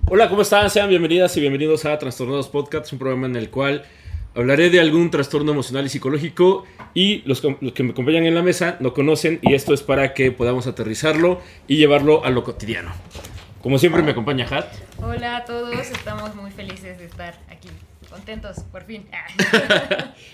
Hola, ¿cómo están? Sean bienvenidas y bienvenidos a Trastornados Podcast, un programa en el cual hablaré de algún trastorno emocional y psicológico, y los que me acompañan en la mesa no conocen, y esto es para que podamos aterrizarlo y llevarlo a lo cotidiano. Como siempre me acompaña Hat. Hola a todos, estamos muy felices de estar aquí, contentos, por fin.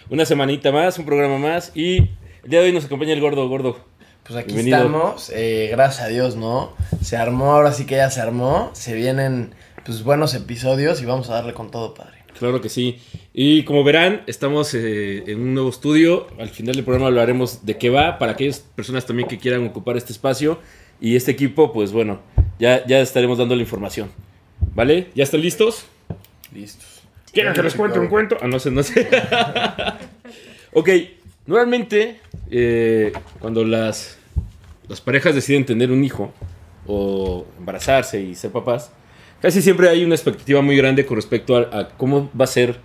Una semanita más, un programa más, y el día de hoy nos acompaña el Gordo. Pues aquí Bienvenido. estamos, gracias a Dios, ¿no? Se armó, ahora sí que ya se armó, se vienen pues buenos episodios y vamos a darle con todo, padre. Claro que sí. Y como verán, estamos en un nuevo estudio. Al final del programa hablaremos de qué va, para aquellas personas también que quieran ocupar este espacio. Y este equipo, pues bueno, ya estaremos dando la información. ¿Vale? ¿Ya están listos? Listos. ¿Quieren que les cuente un cuento? Ah, no sé. Ok, normalmente cuando las parejas deciden tener un hijo o embarazarse y ser papás, casi siempre hay una expectativa muy grande con respecto a cómo va a ser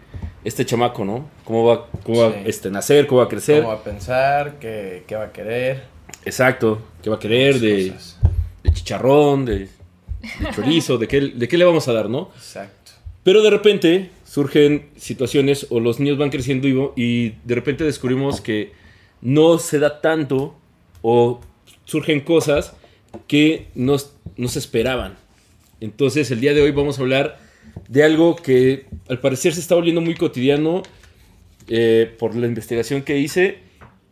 este chamaco, ¿no? Cómo va a nacer, cómo va a crecer. ¿Cómo va a pensar? ¿Qué va a querer? Exacto, qué va a querer, de chicharrón, de chorizo, de qué le vamos a dar, ¿no? Exacto. Pero de repente surgen situaciones o los niños van creciendo y de repente descubrimos que no se da tanto o surgen cosas que no se esperaban. Entonces el día de hoy vamos a hablar de algo que al parecer se está volviendo muy cotidiano por la investigación que hice,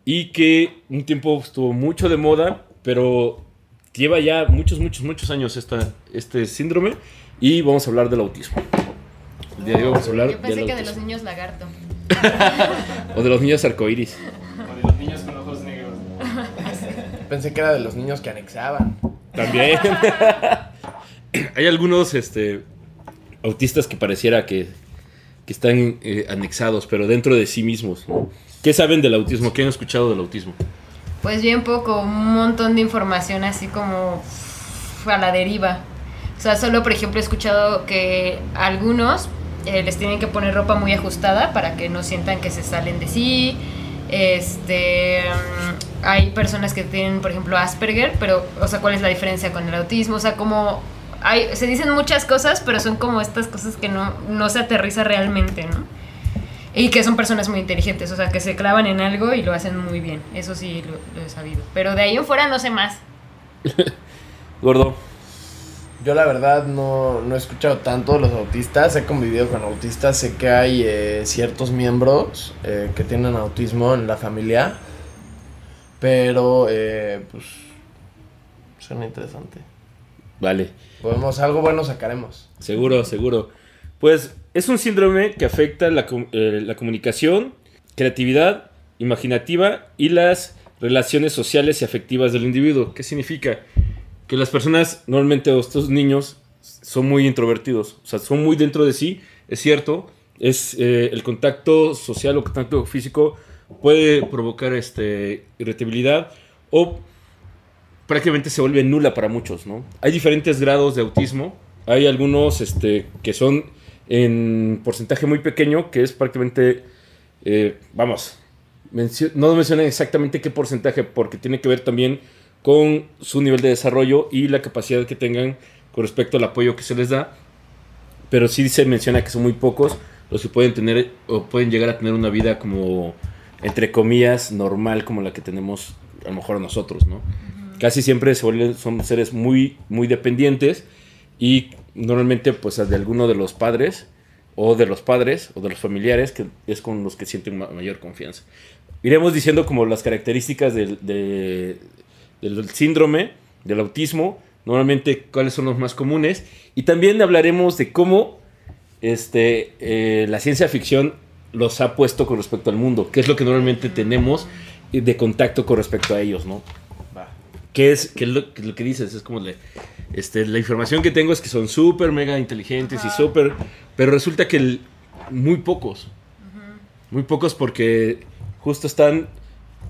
y que un tiempo estuvo mucho de moda, pero lleva ya muchos años este síndrome, y vamos a hablar del autismo. El día de hoy vamos a hablar Yo pensé del que de autismo. los niños lagarto. O de los niños arcoíris. O de los niños con ojos negros. Pensé que era de los niños que anexaban. También. Hay algunos autistas que pareciera que están anexados, pero dentro de sí mismos, ¿no? ¿Qué saben del autismo? ¿Qué han escuchado del autismo? Pues bien poco, un montón de información así como a la deriva. O sea, solo por ejemplo he escuchado que algunos les tienen que poner ropa muy ajustada para que no sientan que se salen de sí. Hay personas que tienen, por ejemplo, Asperger, pero, o sea, ¿cuál es la diferencia con el autismo? O sea, como se dicen muchas cosas, pero son como estas cosas que no se aterriza realmente, ¿no? Y que son personas muy inteligentes, o sea, que se clavan en algo y lo hacen muy bien. Eso sí lo he sabido. Pero de ahí en fuera no sé más. Gordo. Yo la verdad no he escuchado tanto los autistas, he convivido con autistas, sé que hay ciertos miembros que tienen autismo en la familia, pero pues suena interesante. Vale. Algo bueno sacaremos. Seguro. Pues es un síndrome que afecta la comunicación, creatividad, imaginativa y las relaciones sociales y afectivas del individuo. ¿Qué significa? Que las personas, normalmente estos niños, son muy introvertidos. O sea, son muy dentro de sí, es cierto. El contacto social o contacto físico puede provocar irritabilidad o prácticamente se vuelve nula para muchos, ¿no? Hay diferentes grados de autismo. Hay algunos que son en porcentaje muy pequeño, que es prácticamente, no mencionan exactamente qué porcentaje, porque tiene que ver también con su nivel de desarrollo y la capacidad que tengan con respecto al apoyo que se les da, pero sí se menciona que son muy pocos los que pueden tener o pueden llegar a tener una vida como, entre comillas, normal, como la que tenemos a lo mejor nosotros, ¿no? Casi siempre son seres muy, muy dependientes, y normalmente pues de alguno de los padres o de los familiares, que es con los que sienten mayor confianza. Iremos diciendo como las características del síndrome, del autismo, normalmente cuáles son los más comunes, y también hablaremos de cómo la ciencia ficción los ha puesto con respecto al mundo, qué es lo que normalmente tenemos de contacto con respecto a ellos, ¿no? ¿Qué es lo que dices? Es como la información que tengo es que son súper mega inteligentes. Ajá. Y súper, pero resulta que muy pocos, porque justo están,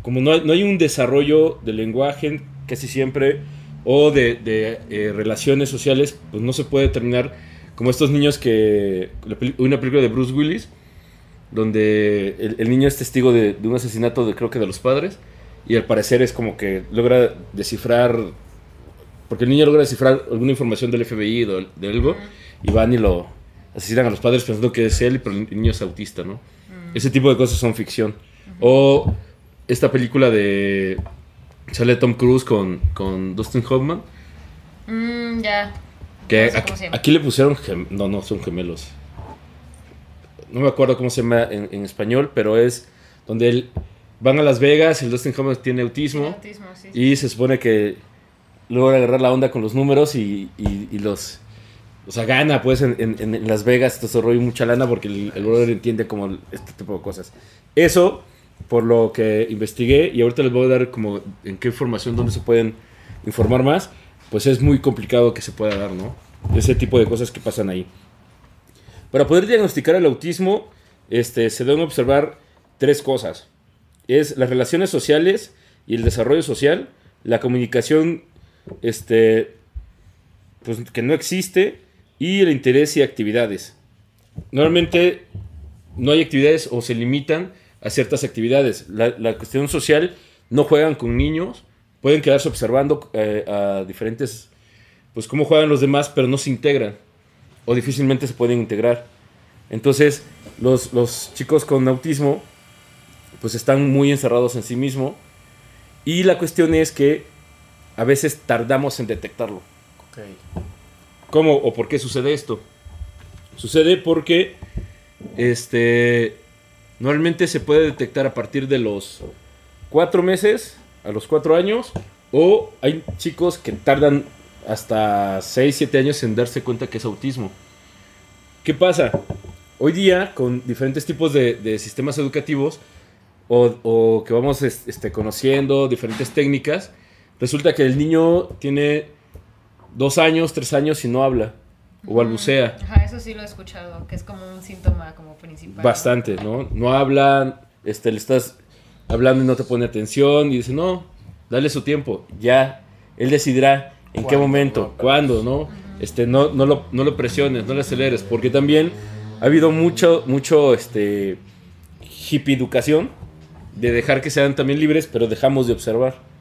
como no hay un desarrollo del lenguaje casi siempre, o de relaciones sociales, pues no se puede determinar, como estos niños una película de Bruce Willis, donde el niño es testigo de un asesinato creo que de los padres, y al parecer es como que logra descifrar, porque el niño logra descifrar alguna información del FBI o de algo, y van y lo asesinan a los padres pensando que es él, pero el niño es autista, ¿no? Ese tipo de cosas son ficción. O esta película de... sale Tom Cruise con Dustin Hoffman. Ya. Que No sé cómo se llama. aquí le pusieron... No, son gemelos. No me acuerdo cómo se llama en español, pero es donde van a Las Vegas, el Dustin Hoffman tiene autismo, Autismo, sí. y se supone que logra agarrar la onda con los números y los... O sea, gana pues en Las Vegas, te ahorró mucha lana porque el brother entiende como este tipo de cosas. Eso, por lo que investigué, y ahorita les voy a dar como en qué información, dónde se pueden informar más, pues es muy complicado que se pueda dar, ¿no? Ese tipo de cosas que pasan ahí. Para poder diagnosticar el autismo, se deben observar 3 cosas. Es las relaciones sociales y el desarrollo social, la comunicación, pues que no existe, y el interés y actividades. Normalmente no hay actividades o se limitan a ciertas actividades. La cuestión social, no juegan con niños, pueden quedarse observando a diferentes, pues cómo juegan los demás, pero no se integran o difícilmente se pueden integrar. Entonces los chicos con autismo pues están muy encerrados en sí mismos, y la cuestión es que a veces tardamos en detectarlo. Ok. ¿Cómo o por qué sucede esto? Sucede porque normalmente se puede detectar a partir de los 4 meses, a los 4 años, o hay chicos que tardan hasta 6, 7 años en darse cuenta que es autismo. ¿Qué pasa? Hoy día, con diferentes tipos de sistemas educativos, o que vamos conociendo diferentes técnicas, resulta que el niño tiene 2 años, 3 años y no habla o balbucea. Ajá, eso sí lo he escuchado, que es como un síntoma como principal. Bastante, ¿no? No habla, le estás hablando y no te pone atención y dice, no, dale su tiempo, ya, él decidirá en qué momento, cuándo, ¿no? No lo presiones, no le aceleres, porque también ha habido mucho hippie educación de dejar que sean también libres, pero dejamos de observar.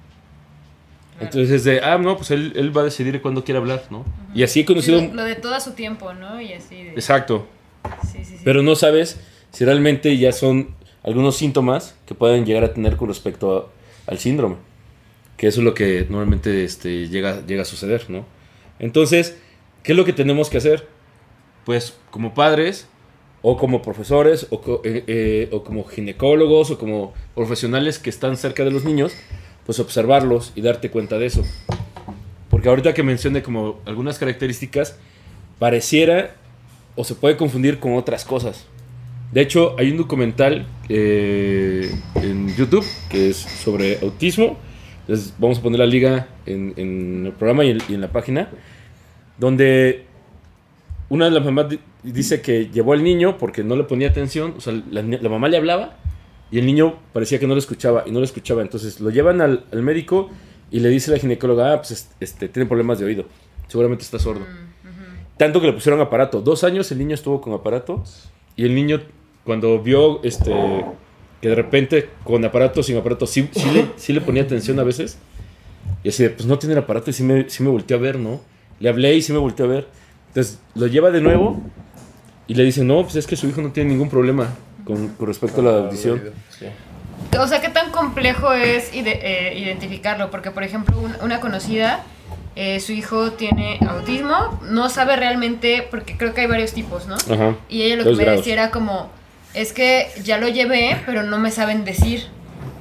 Entonces no, pues él va a decidir cuándo quiere hablar, ¿no? Y así he conocido... Sí, lo de todo a su tiempo, ¿no? Y así de... Exacto. Sí. Pero no sabes si realmente ya son algunos síntomas que pueden llegar a tener con respecto al síndrome. Que eso es lo que normalmente llega a suceder, ¿no? Entonces, ¿qué es lo que tenemos que hacer? Pues como padres, o como profesores, o como ginecólogos, o como profesionales que están cerca de los niños, pues observarlos y darte cuenta de eso. Porque ahorita que mencioné como algunas características, pareciera o se puede confundir con otras cosas. De hecho, hay un documental en YouTube que es sobre autismo. Entonces vamos a poner la liga en el programa y en la página, donde una de las mamás dice que llevó al niño porque no le ponía atención. O sea, la mamá le hablaba y el niño parecía que no lo escuchaba y no lo escuchaba. Entonces lo llevan al médico y le dice la ginecóloga, pues tiene problemas de oído, seguramente está sordo. Tanto que le pusieron aparato. 2 años el niño estuvo con aparato, y el niño cuando vio que de repente con aparato, sin aparato, sí le ponía atención a veces. Y así de, pues no tiene el aparato, y sí me volteó a ver, ¿no? Le hablé y sí me volteó a ver. Entonces lo lleva de nuevo y le dice, no, pues es que su hijo no tiene ningún problema con respecto a la audición. Sí. O sea, ¿qué tan complejo es identificarlo? Porque, por ejemplo, una conocida, su hijo tiene autismo, no sabe realmente, porque creo que hay varios tipos, ¿no? Ajá. Y ella lo que 2 me grados. decía era como, es que ya lo llevé, pero no me saben decir.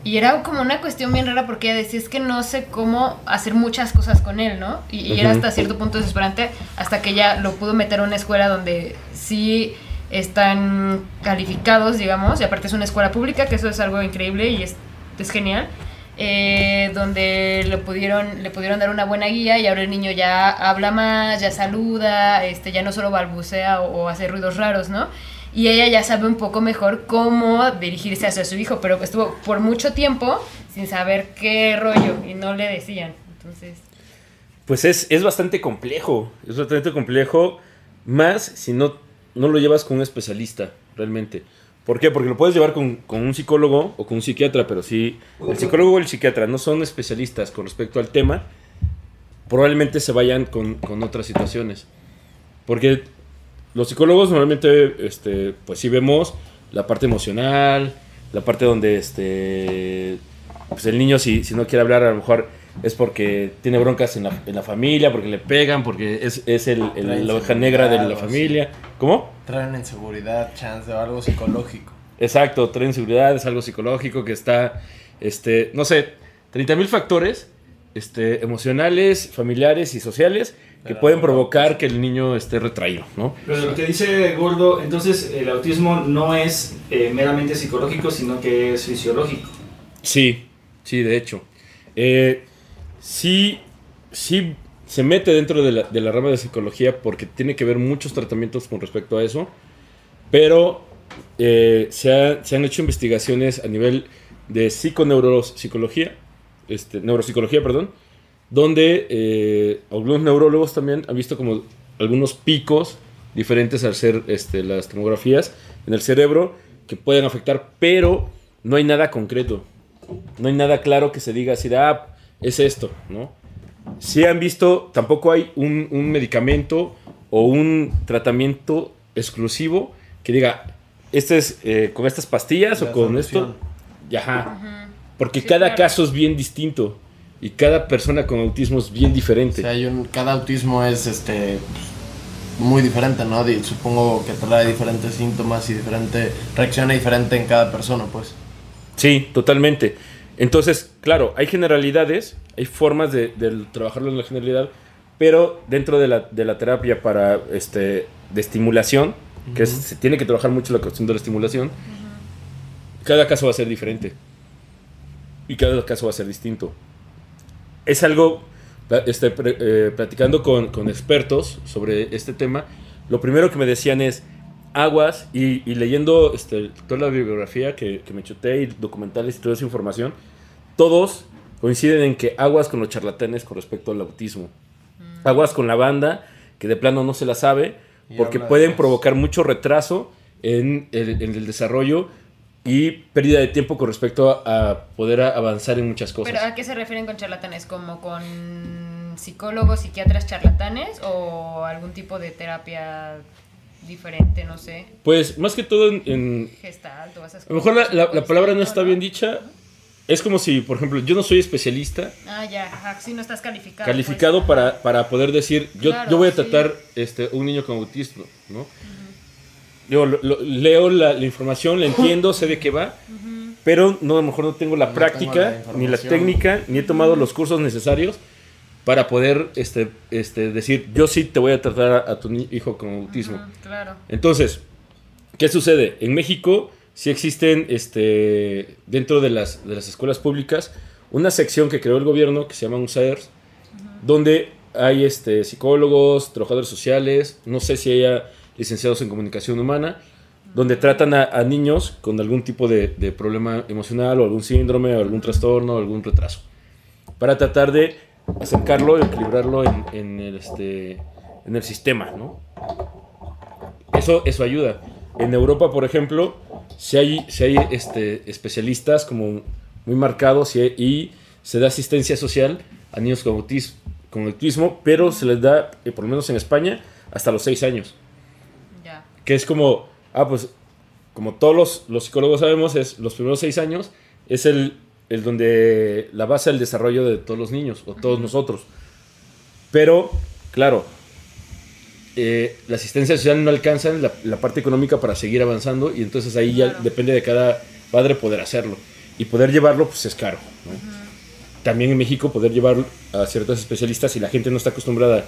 Y era como una cuestión bien rara porque ella decía, es que no sé cómo hacer muchas cosas con él, ¿no? Y era hasta cierto punto desesperante, hasta que ella lo pudo meter a una escuela donde sí están calificados, digamos, y aparte es una escuela pública, que eso es algo increíble y es genial, donde le pudieron dar una buena guía, y ahora el niño ya habla más, ya saluda, ya no solo balbucea o hace ruidos raros, ¿no? Y ella ya sabe un poco mejor cómo dirigirse hacia su hijo, pero estuvo por mucho tiempo sin saber qué rollo y no le decían. Entonces, Pues es bastante complejo, más si no lo llevas con un especialista, realmente. ¿Por qué? Porque lo puedes llevar con un psicólogo o con un psiquiatra, pero si el psicólogo o el psiquiatra no son especialistas con respecto al tema, probablemente se vayan con otras situaciones. Porque los psicólogos normalmente, pues sí vemos la parte emocional, la parte donde pues el niño si no quiere hablar a lo mejor es porque tiene broncas en la familia, porque le pegan, porque es la oveja negra de la familia. ¿Cómo? Traen inseguridad, chance o algo psicológico. Exacto, traen inseguridad, es algo psicológico que está, no sé, 30,000 factores emocionales, familiares y sociales que pueden provocar que el niño esté retraído, ¿no? Pero lo que dice Gordo, entonces el autismo no es meramente psicológico, sino que es fisiológico. Sí, de hecho. Sí se mete dentro de la rama de psicología porque tiene que ver muchos tratamientos con respecto a eso, pero se han hecho investigaciones a nivel de neuropsicología, perdón, donde algunos neurólogos también han visto como algunos picos diferentes al hacer las tomografías en el cerebro que pueden afectar, pero no hay nada concreto, no hay nada claro que se diga así de, es esto, ¿no? Si han visto, tampoco hay un medicamento o un tratamiento exclusivo que diga, este es con estas pastillas o con esto. Ajá. Porque cada caso es bien distinto y cada persona con autismo es bien diferente. O sea, cada autismo es muy diferente, ¿no? Supongo que trae diferentes síntomas y reacciona diferente en cada persona, pues. Sí, totalmente. Entonces, claro, hay generalidades, hay formas de trabajarlo en la generalidad, pero dentro de la terapia para de estimulación, que se tiene que trabajar mucho la cuestión de la estimulación, cada caso va a ser diferente y cada caso va a ser distinto. Es algo, platicando con expertos sobre este tema, lo primero que me decían es aguas y leyendo toda la bibliografía que me chuté y documentales y toda esa información, todos coinciden en que aguas con los charlatanes con respecto al autismo. Aguas con la banda que de plano no se la sabe porque pueden provocar mucho retraso en el desarrollo y pérdida de tiempo con respecto a poder avanzar en muchas cosas. ¿Pero a qué se refieren con charlatanes? ¿Como con psicólogos, psiquiatras charlatanes o algún tipo de terapia diferente, no sé? Pues más que todo en Gestalt o esas cosas. a lo mejor la palabra no está bien dicha. Es como si, por ejemplo, yo no soy especialista. Si no estás calificado. Calificado pues, para poder decir, yo voy a tratar un niño con autismo, ¿no? Yo leo la información, la entiendo, sé de qué va, pero a lo mejor no tengo la práctica, ni la técnica, ni he tomado los cursos necesarios para poder decir, yo sí te voy a tratar a tu hijo con autismo. Claro. Entonces, ¿qué sucede? En México sí existen dentro de las escuelas públicas una sección que creó el gobierno que se llama USAERS, donde hay psicólogos, trabajadores sociales, no sé si haya licenciados en comunicación humana, donde tratan a niños con algún tipo de problema emocional o algún síndrome o algún trastorno o algún retraso, para tratar de acercarlo y equilibrarlo en el sistema, ¿no? Eso ayuda. En Europa, por ejemplo, si hay especialistas como muy marcados y se da asistencia social a niños con autismo, pero se les da, por lo menos en España, hasta los 6 años. Ya. Que es como, pues, como todos los psicólogos sabemos, es los primeros 6 años es el donde la base del desarrollo de todos los niños, o todos nosotros. Pero, claro, la asistencia social no alcanza la parte económica para seguir avanzando, y entonces ahí ya depende de cada padre poder hacerlo. Y poder llevarlo, pues es caro, ¿no? También en México poder llevar a ciertos especialistas, si la gente no está acostumbrada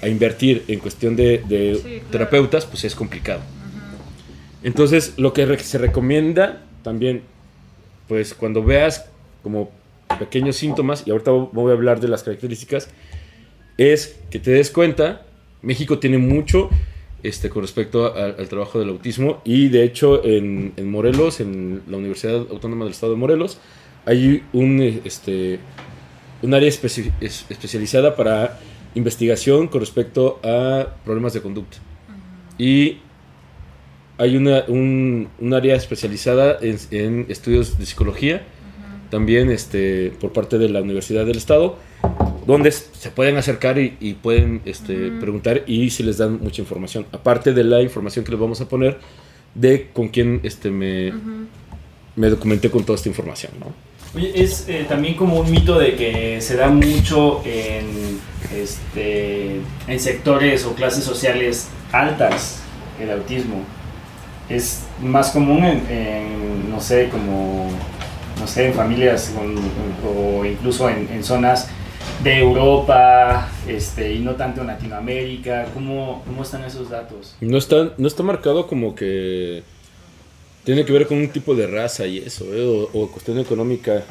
a invertir en cuestión de terapeutas, pues es complicado. Entonces, lo que se recomienda también, pues cuando veas como pequeños síntomas, y ahorita voy a hablar de las características, es que te des cuenta. México tiene mucho con respecto al trabajo del autismo, y de hecho en Morelos, en la Universidad Autónoma del Estado de Morelos, hay un área especializada para investigación con respecto a problemas de conducta. Y hay un área especializada en estudios de psicología, también por parte de la Universidad del Estado, donde se pueden acercar y pueden preguntar y si les dan mucha información. Aparte de la información que les vamos a poner de con quién me documenté con toda esta información, ¿no? Oye, es también como un mito de que se da mucho en sectores o clases sociales altas el autismo. Es más común no sé, en familias o incluso en zonas de Europa, y no tanto en Latinoamérica. ¿Cómo están esos datos? No está marcado como que tiene que ver con un tipo de raza y eso, o cuestión económica,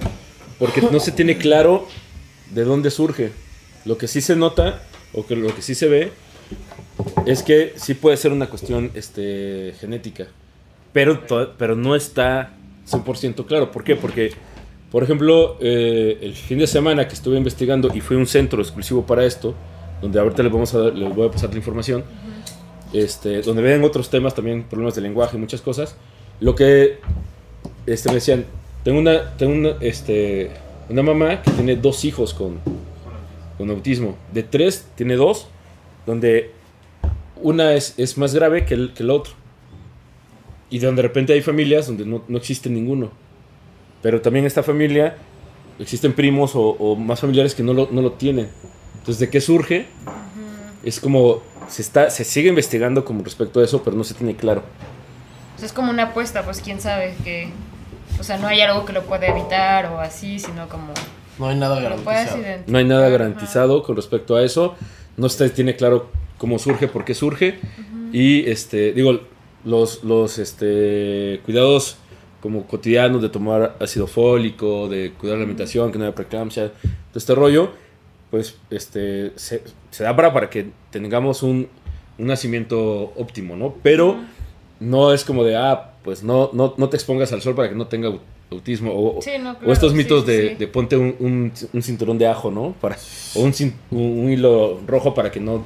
porque no se tiene claro de dónde surge. Lo que sí se nota, o que lo que sí se ve, es que sí puede ser una cuestión genética, pero no está 100% claro. ¿Por qué? Porque, por ejemplo, el fin de semana que estuve investigando, y fue un centro exclusivo para esto, donde ahorita les voy a pasar la información, donde ven otros temas también, problemas de lenguaje y muchas cosas. Lo que me decían, tengo una mamá que tiene 2 hijos con autismo. De 3, tiene 2, donde una es más grave que el otro. Y donde de repente hay familias donde no existe ninguno. Pero también esta familia, existen primos o más familiares que no lo tienen. Entonces, ¿de qué surge? Es como, se sigue investigando como respecto a eso, pero no se tiene claro. Es como una apuesta, pues quién sabe que... O sea, no hay algo que lo pueda evitar o así, sino como... No hay nada garantizado. No hay nada garantizado con respecto a eso. No se tiene claro cómo surge, por qué surge. Y, los cuidados como cotidianos de tomar ácido fólico, de cuidar la alimentación, que no haya preeclampsia, todo este rollo, pues se da para que tengamos un nacimiento óptimo, ¿no? Pero no es como de, pues no te expongas al sol para que no tenga autismo, o, sí, no, claro, o estos mitos de sí. ponte un cinturón de ajo, ¿no? O un hilo rojo para que no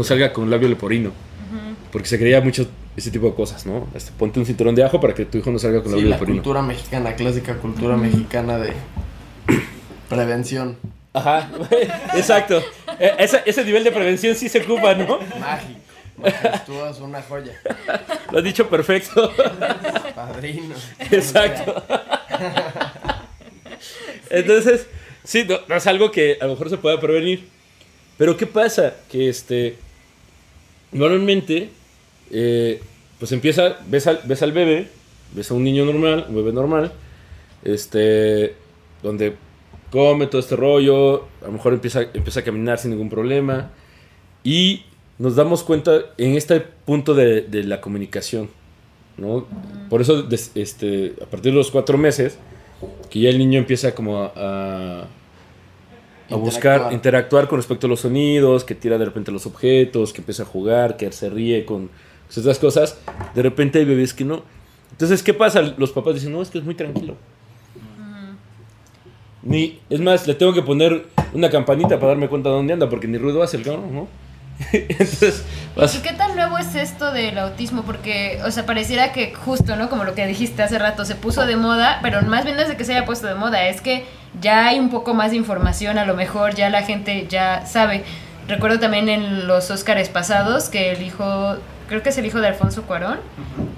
salga con labio leporino. Porque se creía mucho ese tipo de cosas, ¿no? Ponte un cinturón de ajo para que tu hijo no salga con labio leporino. La cultura mexicana, clásica cultura mexicana de prevención. Ajá, exacto. Ese nivel de prevención sí se ocupa, ¿no? Mágico. Majestuoso, es una joya. Lo has dicho perfecto. Padrino. Exacto. Entonces, sí, no es algo que a lo mejor se pueda prevenir. Pero ¿qué pasa? Que normalmente, pues ves al bebé, ves a un niño normal, un bebé normal, donde come todo este rollo, a lo mejor empieza a caminar sin ningún problema, y nos damos cuenta en este punto de la comunicación, ¿no? Por eso, a partir de los 4 meses, que ya el niño empieza como a interactuar con respecto a los sonidos, que tira de repente los objetos, que empieza a jugar, que se ríe con ciertas cosas. De repente hay bebés que no. Entonces, ¿qué pasa? Los papás dicen, no, es que es muy tranquilo. Es más, le tengo que poner una campanita para darme cuenta de dónde anda, porque ni ruido hace el cabrón, ¿no? Entonces, ¿y qué tan nuevo es esto del autismo? Porque, o sea, pareciera que justo, ¿no? Como lo que dijiste hace rato, se puso de moda, pero más bien no es de que se haya puesto de moda, es que ya hay un poco más de información, a lo mejor ya la gente ya sabe. Recuerdo también en los Óscares pasados que creo que es el hijo de Alfonso Cuarón,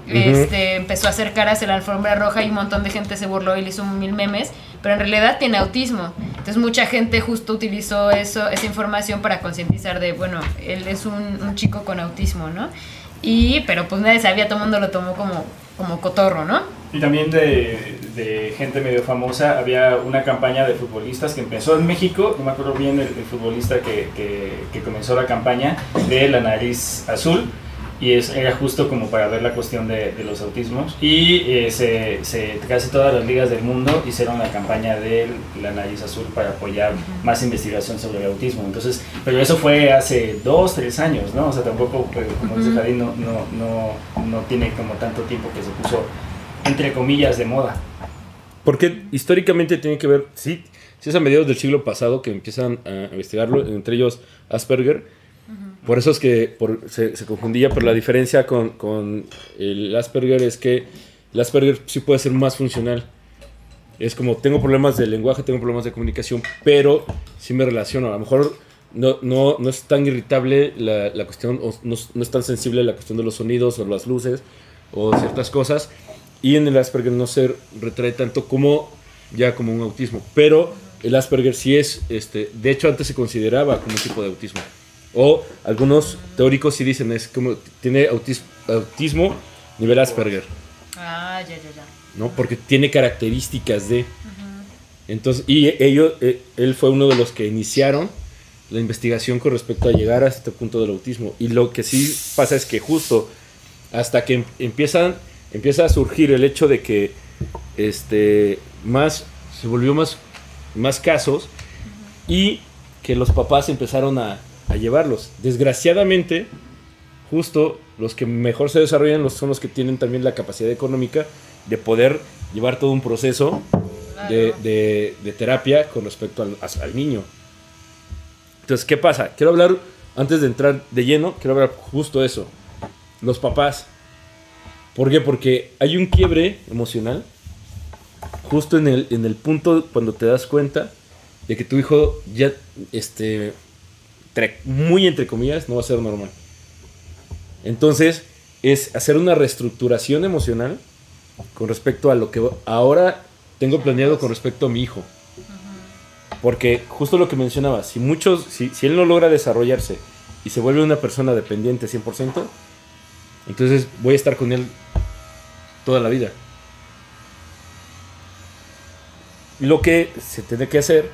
empezó a hacer caras en la alfombra roja y un montón de gente se burló y le hizo 1000 memes, pero en realidad tiene autismo. Entonces mucha gente justo utilizó esa información para concientizar de, bueno, él es un chico con autismo, ¿no? Pero pues nadie sabía, todo el mundo lo tomó como cotorro, ¿no? Y también de gente medio famosa, había una campaña de futbolistas que empezó en México, no me acuerdo bien el futbolista que comenzó la campaña de la nariz azul, y era justo como para ver la cuestión de los autismos, y casi todas las ligas del mundo hicieron la campaña de la nariz azul para apoyar más investigación sobre el autismo. Entonces, pero eso fue hace 2-3 años, ¿no? O sea, tampoco, como dice Jadín, no tiene como tanto tiempo que se puso, entre comillas, de moda. Porque históricamente tiene que ver, sí es a mediados del siglo pasado que empiezan a investigarlo, entre ellos Asperger, Por eso es que se confundía, pero la diferencia con el Asperger es que el Asperger sí puede ser más funcional. Es como, tengo problemas de lenguaje, tengo problemas de comunicación, pero sí me relaciono. A lo mejor no es tan irritable la cuestión, o no es tan sensible la cuestión de los sonidos o las luces o ciertas cosas. Y en el Asperger no se retrae tanto como un autismo. Pero el Asperger sí es, de hecho antes se consideraba como un tipo de autismo. O algunos teóricos sí dicen, es como, tiene autismo nivel Asperger. Ya. ¿No? Porque tiene características de... Entonces, y él fue uno de los que iniciaron la investigación con respecto a llegar a este punto del autismo. Y lo que sí pasa es que justo hasta que empieza a surgir el hecho de que se volvió más casos y que los papás empezaron a llevarlos. Desgraciadamente, justo los que mejor se desarrollan son los que tienen también la capacidad económica de poder llevar todo un proceso de terapia con respecto al niño. Entonces, ¿qué pasa? Quiero hablar, antes de entrar de lleno, quiero hablar justo eso. Los papás. ¿Por qué? Porque hay un quiebre emocional justo en el punto cuando te das cuenta de que tu hijo ya, muy entre comillas, no va a ser normal. Entonces, es hacer una reestructuración emocional con respecto a lo que ahora tengo planeado con respecto a mi hijo. Porque justo lo que mencionaba, si él no logra desarrollarse y se vuelve una persona dependiente 100%, entonces voy a estar con él toda la vida. Lo que se tiene que hacer,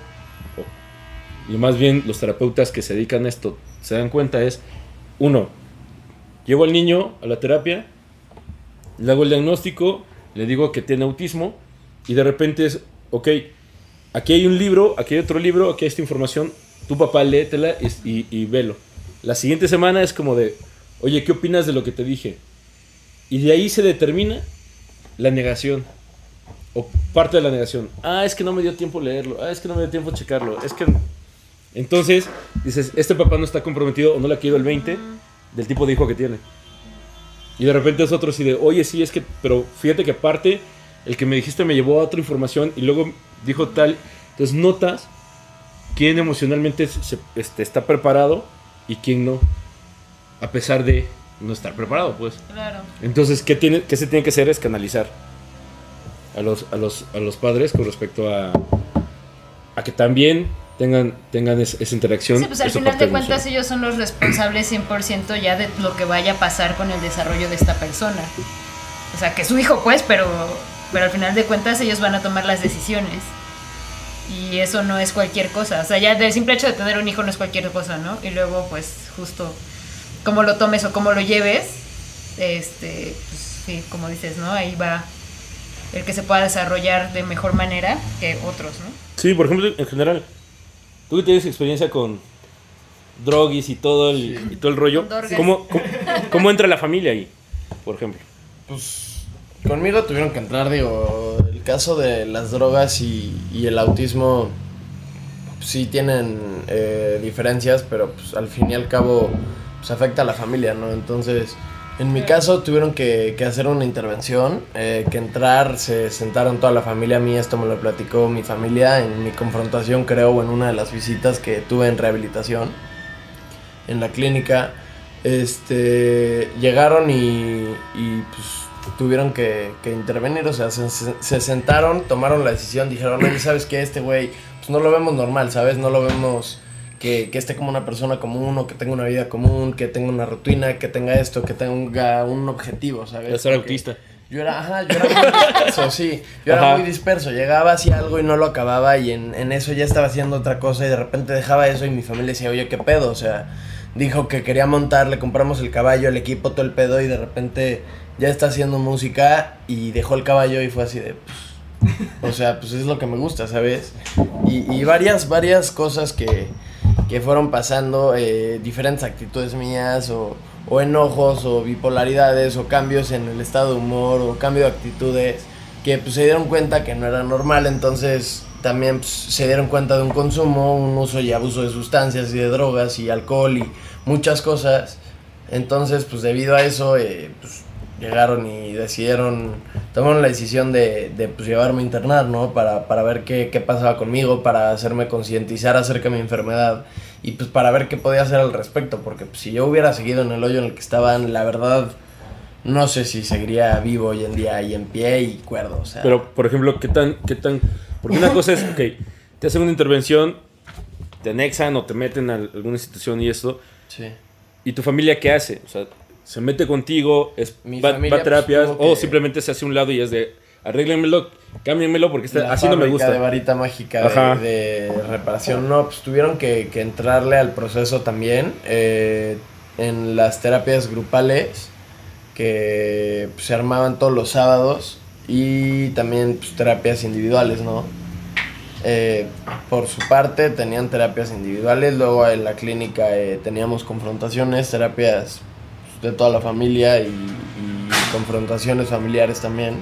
y más bien los terapeutas que se dedican a esto se dan cuenta, es: uno, llevo al niño a la terapia, le hago el diagnóstico, le digo que tiene autismo, y de repente es, ok, aquí hay un libro, aquí hay otro libro, aquí hay esta información, tu papá léetela y velo. La siguiente semana es como de, oye, ¿qué opinas de lo que te dije? Y de ahí se determina la negación, o parte de la negación. Es que no me dio tiempo leerlo, es que no me dio tiempo checarlo, es que... Entonces, dices, este papá no está comprometido o no le ha quedado el 20 del tipo de hijo que tiene. Y de repente es otro así de, oye, sí, es que, pero fíjate que aparte, el que me dijiste me llevó a otra información y luego dijo tal. Entonces notas quién emocionalmente está preparado y quién no, a pesar de no estar preparado, pues. Claro. Entonces, ¿qué se tiene que hacer? Es canalizar a los padres con respecto a que también tengan esa interacción. Sí, pues al final de cuentas ellos son los responsables 100% ya de lo que vaya a pasar con el desarrollo de esta persona. O sea, que es su hijo, pues, pero al final de cuentas ellos van a tomar las decisiones. Y eso no es cualquier cosa. O sea, ya del simple hecho de tener un hijo no es cualquier cosa, ¿no? Y luego, pues, justo cómo lo tomes o cómo lo lleves, pues sí, como dices, ¿no? Ahí va el que se pueda desarrollar de mejor manera que otros, ¿no? Sí, por ejemplo, en general, tú que tienes experiencia con droguis y todo el rollo, ¿cómo entra la familia ahí, por ejemplo? Pues conmigo tuvieron que entrar, el caso de las drogas y el autismo, pues, sí tienen diferencias, pero pues al fin y al cabo pues afecta a la familia, ¿no? Entonces, en mi caso tuvieron que hacer una intervención, se sentaron toda la familia. A mí esto me lo platicó mi familia en mi confrontación, creo, o en una de las visitas que tuve en rehabilitación en la clínica. Llegaron y pues tuvieron que intervenir, o sea, se sentaron, tomaron la decisión, dijeron, oye, ¿sabes qué? Este güey, pues no lo vemos normal, ¿sabes? No lo vemos que esté como una persona común, o que tenga una vida común, que tenga una rutina, que tenga esto, que tenga un objetivo, ¿sabes? De ser autista. Yo era muy disperso, sí. Yo era muy disperso. Llegaba, hacía algo y no lo acababa, y en eso ya estaba haciendo otra cosa, y de repente dejaba eso, y mi familia decía, oye, ¿qué pedo? O sea, dijo que quería montar, le compramos el caballo, el equipo, todo el pedo, y de repente ya está haciendo música y dejó el caballo y fue así de... o sea, pues es lo que me gusta, ¿sabes? Y varias cosas que fueron pasando, diferentes actitudes mías, o enojos, o bipolaridades, o cambios en el estado de humor, o cambio de actitudes, que pues se dieron cuenta que no era normal. Entonces también pues, se dieron cuenta de un consumo, un uso y abuso de sustancias y de drogas y alcohol y muchas cosas. Entonces, pues debido a eso, pues llegaron y tomaron la decisión de pues, llevarme a internar, ¿no? Para ver qué pasaba conmigo, para hacerme concientizar acerca de mi enfermedad y pues para ver qué podía hacer al respecto, porque pues, si yo hubiera seguido en el hoyo en el que estaban, la verdad, no sé si seguiría vivo hoy en día y en pie y cuerdo, o sea. Pero, por ejemplo, ¿qué tan? Porque una cosa es, ok, te hacen una intervención, te anexan o te meten a alguna institución y esto, Sí. ¿y tu familia qué hace? O sea, ¿se mete contigo, Mi va familia, a terapias pues, tuvo o que- simplemente se hace a un lado y es de, arréglenmelo, cámbienmelo porque La así no me fábrica gusta? de varita mágica Ajá. de reparación, no, pues tuvieron que entrarle al proceso también en las terapias grupales que pues, se armaban todos los sábados y también pues, terapias individuales, ¿no? Por su parte tenían terapias individuales, luego en la clínica teníamos confrontaciones, terapias pues, de toda la familia y confrontaciones familiares también.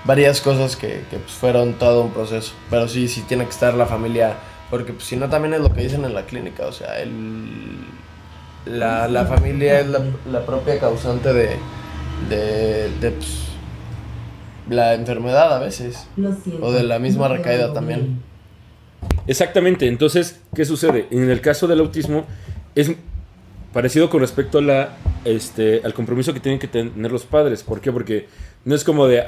Varias cosas que pues, fueron todo un proceso, pero sí tiene que estar la familia, porque pues, si no también es lo que dicen en la clínica, o sea, la familia es la propia causante de pues, la enfermedad a veces, o de la misma recaída también. Exactamente, entonces, ¿qué sucede? En el caso del autismo es parecido con respecto a al compromiso que tienen que tener los padres. ¿Por qué? Porque no es como de,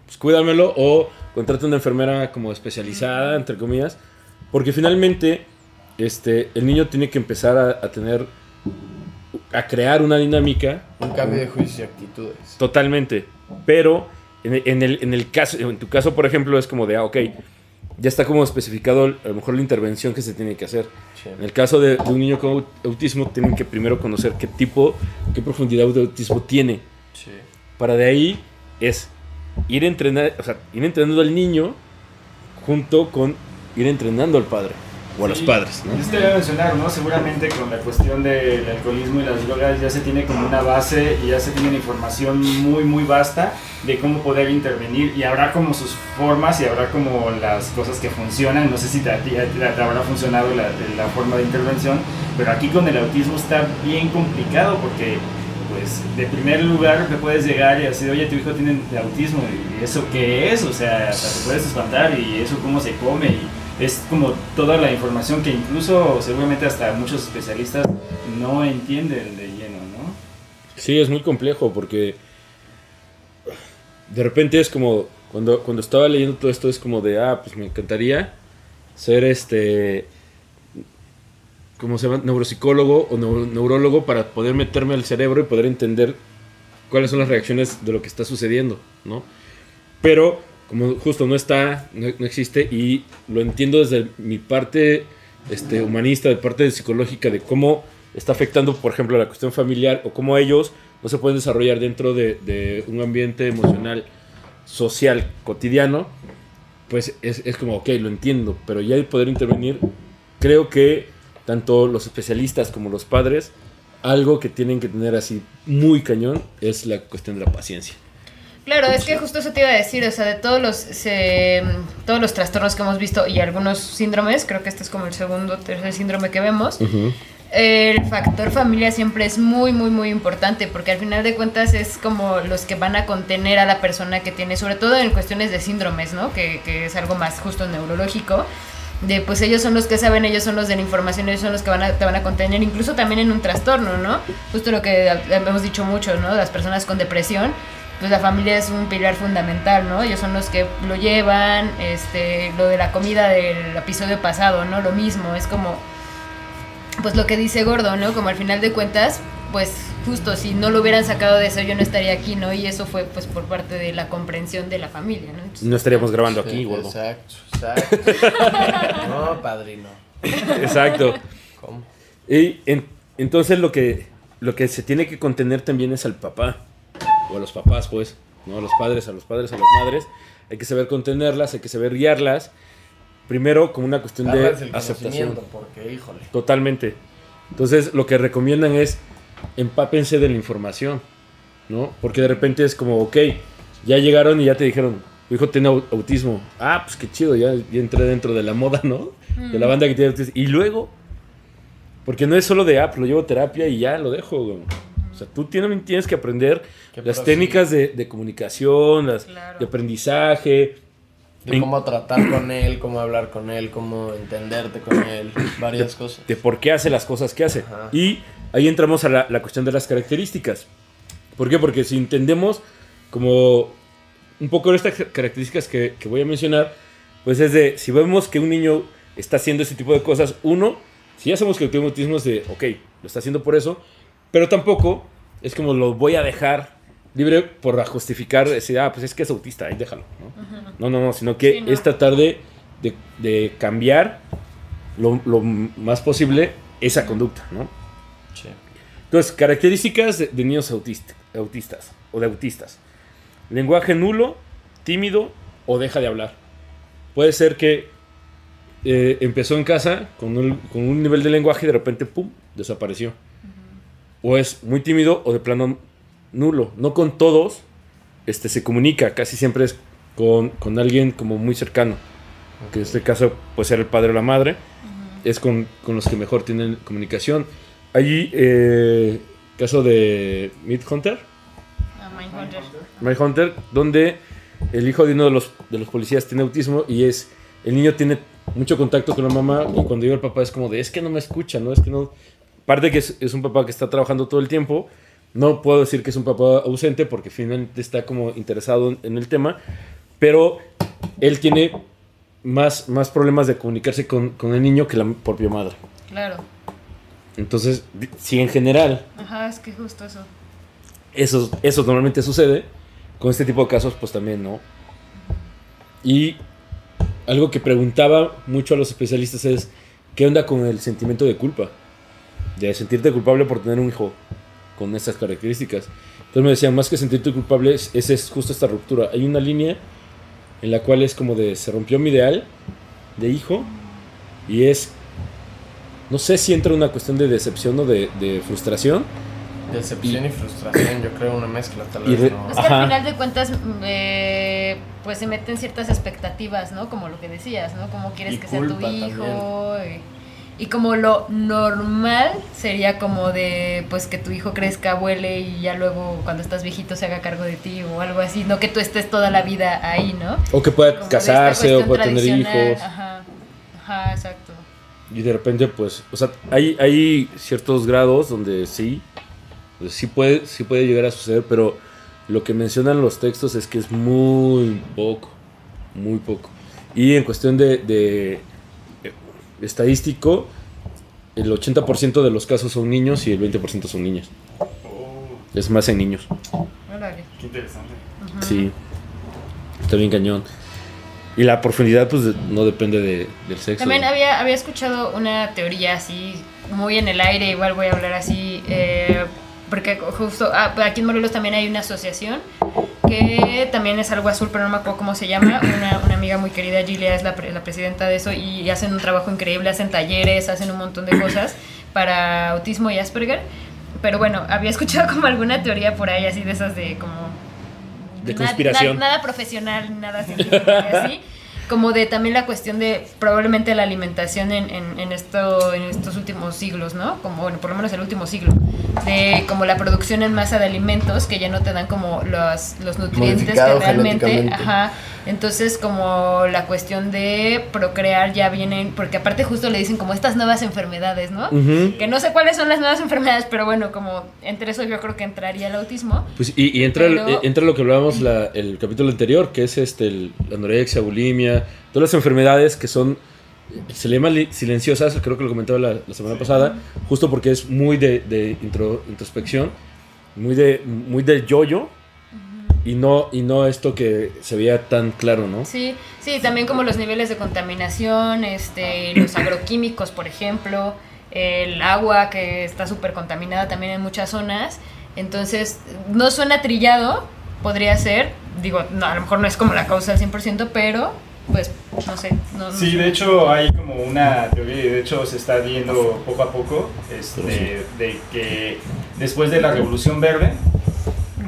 pues cuídamelo o contrata una enfermera como especializada, entre comillas, porque finalmente el niño tiene que empezar a crear una dinámica. Un cambio de juicio y actitudes. Totalmente, pero en tu caso, por ejemplo, es como de, ok, ya está como especificado a lo mejor la intervención que se tiene que hacer. Sí. En el caso de un niño con autismo, tienen que primero conocer qué profundidad de autismo tiene. Sí. Para de ahí es ir entrenando al niño junto con ir entrenando al padre o a los padres, ¿no? Yo te voy a mencionar, ¿no? Seguramente con la cuestión del alcoholismo y las drogas ya se tiene como una base y ya se tiene una información muy, muy vasta de cómo poder intervenir y habrá como sus formas y habrá como las cosas que funcionan. No sé si te habrá funcionado la forma de intervención, pero aquí con el autismo está bien complicado porque pues de primer lugar te puedes llegar y decir, oye, tu hijo tiene autismo, ¿y eso qué es? O sea, te puedes espantar, y eso cómo se come, y es como toda la información que incluso seguramente hasta muchos especialistas no entienden de lleno, ¿no? Sí, es muy complejo porque de repente es como cuando estaba leyendo todo esto es como de, pues me encantaría ser ¿cómo se llama? Neuropsicólogo o neurólogo para poder meterme al cerebro y poder entender cuáles son las reacciones de lo que está sucediendo, ¿no? Pero como justo no existe, y lo entiendo desde mi parte humanista, de parte psicológica, de cómo está afectando, por ejemplo, la cuestión familiar o cómo ellos no se pueden desarrollar dentro de un ambiente emocional, social, cotidiano, pues es como, ok, lo entiendo, pero ya el poder intervenir, creo que tanto los especialistas como los padres, algo que tienen que tener así muy cañón es la cuestión de la paciencia. Claro, es que justo eso te iba a decir, o sea, de todos los trastornos que hemos visto y algunos síndromes, creo que este es como el segundo o tercer síndrome que vemos, el factor familia siempre es muy, muy, muy importante, porque al final de cuentas es como los que van a contener a la persona que tiene, sobre todo en cuestiones de síndromes, ¿no? Que es algo más justo neurológico, de pues ellos son los que saben, ellos son los de la información, ellos son los que te van a contener, incluso también en un trastorno, ¿no? Justo lo que hemos dicho mucho, ¿no? Las personas con depresión, pues la familia es un pilar fundamental, ¿no? Ellos son los que lo llevan, lo de la comida del episodio pasado, ¿no? Lo mismo, es como, pues lo que dice Gordo, ¿no? Como al final de cuentas, pues justo si no lo hubieran sacado de eso yo no estaría aquí, ¿no? Y eso fue pues por parte de la comprensión de la familia, ¿no? Entonces, No estaríamos grabando aquí, Gordo. Exacto. No, padrino. Exacto. ¿Cómo? Y entonces lo que se tiene que contener también es al papá, o a los papás, pues, ¿no? A los padres, a las madres. Hay que saber contenerlas, hay que saber guiarlas. Primero, como una cuestión de Darles el aceptación. conocimiento, porque, híjole. Totalmente. Entonces, lo que recomiendan es empápense de la información, ¿no? Porque de repente es como, ok, ya llegaron y ya te dijeron, tu hijo tiene autismo. Ah, pues qué chido, ya entré dentro de la moda, ¿no? De la banda que tiene autismo. Y luego, porque no es solo de, pues lo llevo a terapia y ya lo dejo, güey. O sea, tú tienes que aprender las técnicas de comunicación, Claro. de aprendizaje. De cómo tratar con él, cómo hablar con él, cómo entenderte con él, varias cosas. De por qué hace las cosas que hace. Ajá. Y ahí entramos a la cuestión de las características. ¿Por qué? Porque si entendemos como un poco de estas características que voy a mencionar, pues es de, si vemos que un niño está haciendo ese tipo de cosas, uno, si ya sabemos que tiene autismo es de, ok, lo está haciendo por eso, pero tampoco es como lo voy a dejar libre por justificar, decir, pues es que es autista, ahí déjalo, ¿no? No, sino que Sí, no. es tratar de cambiar lo más posible esa conducta, ¿no? Sí. Entonces, características de niños autistas o de autistas. Lenguaje nulo, tímido o deja de hablar. Puede ser que empezó en casa con un nivel de lenguaje y de repente, ¡pum!, desapareció. O es muy tímido o de plano nulo. No con todos se comunica, casi siempre es con alguien como muy cercano. Que en este caso puede ser el padre o la madre. Es con los que mejor tienen comunicación. Allí, caso de Mindhunter, Mindhunter, donde el hijo de uno de los policías tiene autismo y el niño tiene mucho contacto con la mamá y cuando llega el papá es como de, es que no me escucha, ¿no? Es que no... Aparte que es un papá que está trabajando todo el tiempo, no puedo decir que es un papá ausente porque finalmente está como interesado en el tema, pero él tiene más problemas de comunicarse con el niño que la propia madre. Claro. Entonces, si en general Ajá, es que justo eso. eso normalmente sucede, con este tipo de casos pues también, ¿no? Y algo que preguntaba mucho a los especialistas es, ¿qué onda con el sentimiento de culpa? De sentirte culpable por tener un hijo con estas características. Entonces me decían, más que sentirte culpable, es justo esta ruptura. Hay una línea en la cual es como de, se rompió mi ideal de hijo y es, no sé si entra una cuestión de decepción o de frustración. Decepción y frustración, yo creo una mezcla tal y vez, ¿no? Es que Ajá. al final de cuentas, pues se meten ciertas expectativas, ¿no? Como lo que decías, ¿no? Cómo quieres Y que sea tu culpa hijo. Y como lo normal sería como de, pues que tu hijo crezca, abuele y ya luego cuando estás viejito se haga cargo de ti o algo así. No que tú estés toda la vida ahí, ¿no? O que pueda Como de casarse esta o pueda tener cuestión hijos. Ajá, exacto. Y de repente, pues, o sea, hay ciertos grados donde sí puede llegar a suceder, pero lo que mencionan los textos es que es muy poco. Y en cuestión de estadístico, el 80% de los casos son niños y el 20% son niñas. Es más en niños. Órale. Qué interesante. Sí, está bien cañón. Y la profundidad, pues, no depende del sexo. También había escuchado una teoría así, muy en el aire, igual voy a hablar así, porque justo aquí en Morelos también hay una asociación que también es algo azul, pero no me acuerdo cómo se llama. Una amiga muy querida, Gilia, es la presidenta de eso y hacen un trabajo increíble, hacen talleres, hacen un montón de cosas para autismo y Asperger. Pero bueno, había escuchado como alguna teoría por ahí así de esas de como... De conspiración. Nada profesional, nada científico y así. Como de también la cuestión de probablemente la alimentación en estos últimos siglos, ¿no? Como, bueno, por lo menos el último siglo. De como la producción en masa de alimentos que ya no te dan como los nutrientes que Modificado realmente... genéticamente. Ajá. Entonces como la cuestión de procrear ya vienen... Porque aparte justo le dicen como estas nuevas enfermedades, ¿no? Ujú. Que no sé cuáles son las nuevas enfermedades, pero bueno, como entre eso yo creo que entraría el autismo. Pues, y entra, Pero- entra lo que hablábamos el capítulo anterior, que es la anorexia, bulimia, todas las enfermedades que son, se le llaman silenciosas, creo que lo comentaba la semana pasada, justo porque es muy de introspección, muy del yo-yo, y no esto que se veía tan claro, ¿no? Sí, también como los niveles de contaminación, los agroquímicos, por ejemplo, el agua que está súper contaminada también en muchas zonas. Entonces, no suena trillado, podría ser, digo, no, a lo mejor no es como la causa al 100%, pero pues, no sé. No Sí, sé. de hecho hay como una teoría y de hecho se está viendo poco a poco de que después de la Revolución Verde,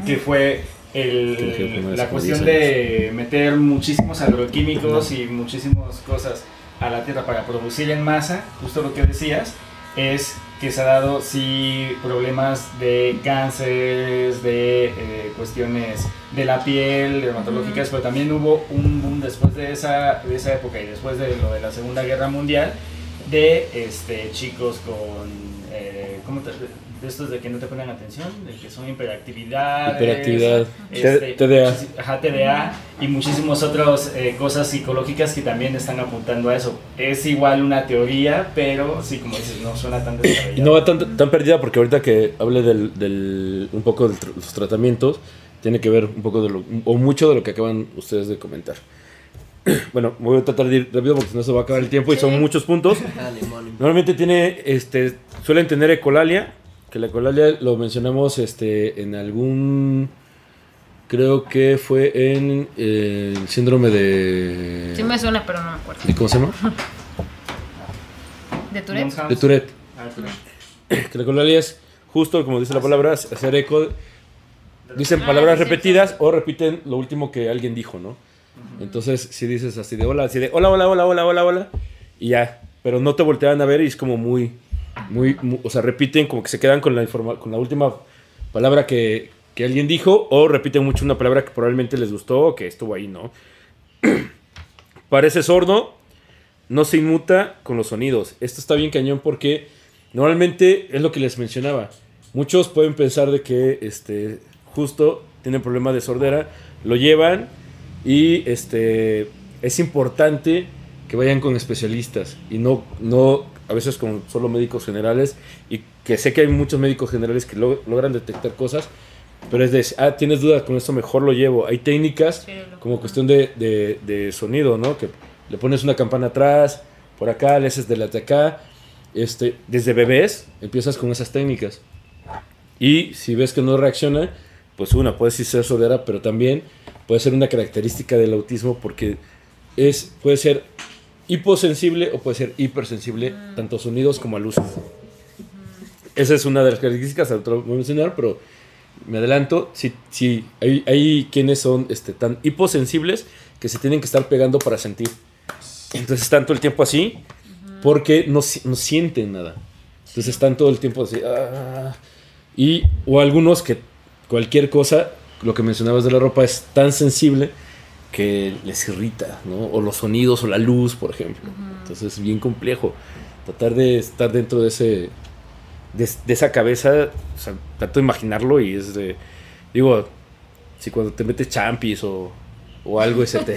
que fue la cuestión de meter muchísimos agroquímicos y muchísimas cosas a la tierra para producir en masa, justo lo que decías, es que se ha dado sí problemas de cánceres, de cuestiones de la piel, dermatológicas, pero también hubo un boom después de esa época y después de lo de la Segunda Guerra Mundial de chicos con de estos de que no te ponen atención, de que son hiperactividad, TDA. TDA y muchísimas otras cosas psicológicas que también están apuntando a eso. Es igual una teoría, pero sí, como dices, no suena tan descabellado. Y no va tan perdida, porque ahorita que hable un poco de los tratamientos, tiene que ver un poco o mucho de lo que acaban ustedes de comentar. Bueno, voy a tratar de ir rápido porque si no se va a acabar el tiempo y son muchos puntos. Normalmente suelen tener ecolalia, que la ecolalia lo mencionamos en algún, creo que fue en el síndrome de... Sí me suena, pero no me acuerdo. ¿Y cómo se llama? ¿De Tourette? De Tourette. Que la ecolalia es justo, como dice la palabra, hacer eco. Dicen palabras repetidas o repiten lo último que alguien dijo, ¿no? Entonces, si dices así de hola, hola, y ya, pero no te voltean a ver y es como muy, o sea, repiten como que se quedan con la última palabra que alguien dijo, o repiten mucho una palabra que probablemente les gustó o que estuvo ahí, ¿no? Parece sordo, no se inmuta con los sonidos. Esto está bien cañón porque normalmente es lo que les mencionaba. Muchos pueden pensar de que justo tienen problema de sordera, lo llevan y es importante que vayan con especialistas y no a veces con solo médicos generales, y que sé que hay muchos médicos generales que logran detectar cosas, pero es de, tienes dudas con esto, mejor lo llevo. Hay técnicas como cuestión de sonido, ¿no? Que le pones una campana atrás, por acá, le haces de las de acá. Desde bebés empiezas con esas técnicas. Y si ves que no reacciona, pues puede sí ser sordera, pero también puede ser una característica del autismo porque puede ser hiposensible o puede ser hipersensible, tanto a sonidos como a luces. Esa es una de las características, ahora voy a mencionar, pero me adelanto. Sí, hay quienes son tan hiposensibles que se tienen que estar pegando para sentir. Entonces están todo el tiempo así porque no sienten nada. Entonces están todo el tiempo así. O algunos que cualquier cosa, lo que mencionabas de la ropa, es tan sensible que les irrita, ¿no? O los sonidos o la luz, por ejemplo. Entonces es bien complejo tratar de estar dentro de esa cabeza. O sea, trato de imaginarlo y es de... Digo, si cuando te metes champis o algo ese te...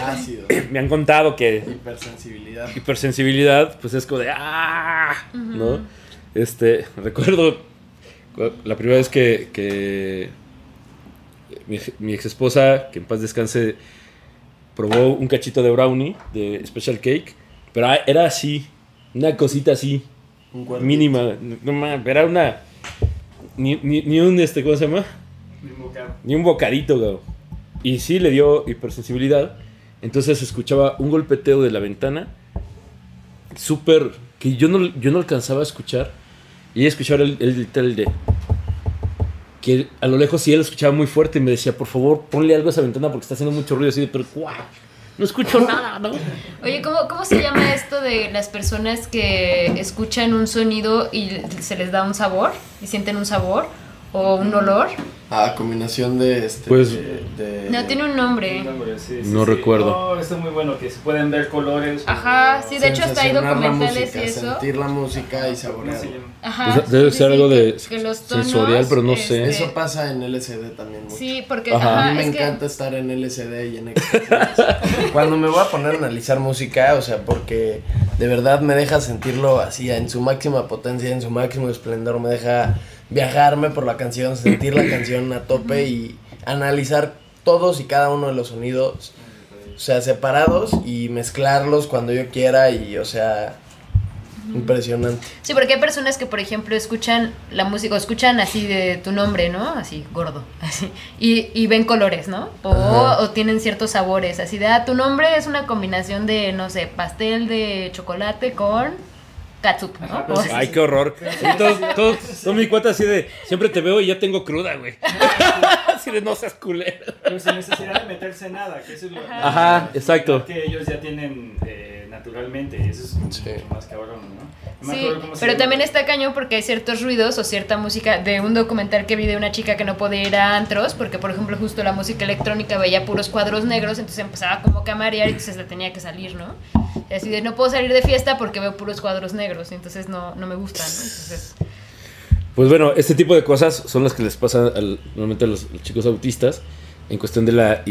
Ácido. Me han contado que... Hipersensibilidad, pues es como de... ¿no? Recuerdo la primera vez que mi ex esposa, que en paz descanse, probó un cachito de brownie de Special Cake, pero era así, una cosita así, mínima, no, era una, ni un, ¿cómo se llama? Ni un bocadito, güey. Y sí le dio hipersensibilidad, entonces escuchaba un golpeteo de la ventana, súper, que yo no alcanzaba a escuchar, y ella escuchaba el de... que a lo lejos sí él escuchaba muy fuerte y me decía, por favor, ponle algo a esa ventana porque está haciendo mucho ruido. Así de, pero ¡guau! No escucho nada, ¿no? Oye, ¿cómo se llama esto de las personas que escuchan un sonido y se les da un sabor? ¿Y sienten un sabor? ¿O un olor? Combinación de pues, no, tiene un nombre. No recuerdo. Oh, esto es muy bueno, que se pueden ver colores. Ajá, sí, de hecho hasta hay documentales y eso. Sentir la música y saborearla. Ajá. Pues debe ser algo de tonos, sensorial, pero no sé. Eso pasa en LSD también mucho. Sí, porque a mí me encanta estar en LSD y en éxtasis. Cuando me voy a poner a analizar música, o sea, porque de verdad me deja sentirlo así en su máxima potencia, en su máximo esplendor, me deja viajarme por la canción, sentir la canción a tope y analizar todos y cada uno de los sonidos, o sea, separados y mezclarlos cuando yo quiera y, o sea, impresionante. Sí, porque hay personas que, por ejemplo, escuchan la música, o escuchan así de tu nombre, ¿no? Así, gordo, así, y ven colores, ¿no? O tienen ciertos sabores, así de, tu nombre es una combinación de, no sé, pastel de chocolate con catsup, ¿no? Ajá, pero sí, Ay, qué horror. Y todos mi cuenta así de, siempre te veo y ya tengo cruda, güey. Así de, no seas culero. Pero sin necesidad de meterse nada, que eso es lo Ajá, exacto. que ellos ya tienen naturalmente, y eso es mucho más cabrón, ¿no? No me Sí, acuerdo cómo se pero llama. también está cañón porque hay ciertos ruidos o cierta música de un documental que vi de una chica que no podía ir a antros porque, por ejemplo, justo la música electrónica veía puros cuadros negros, entonces empezaba como que a marear y entonces le tenía que salir, ¿no? Y así de, no puedo salir de fiesta porque veo puros cuadros negros, entonces no me gustan, ¿no? Entonces, Pues bueno, este tipo de cosas son las que les pasan normalmente a los chicos autistas en cuestión de la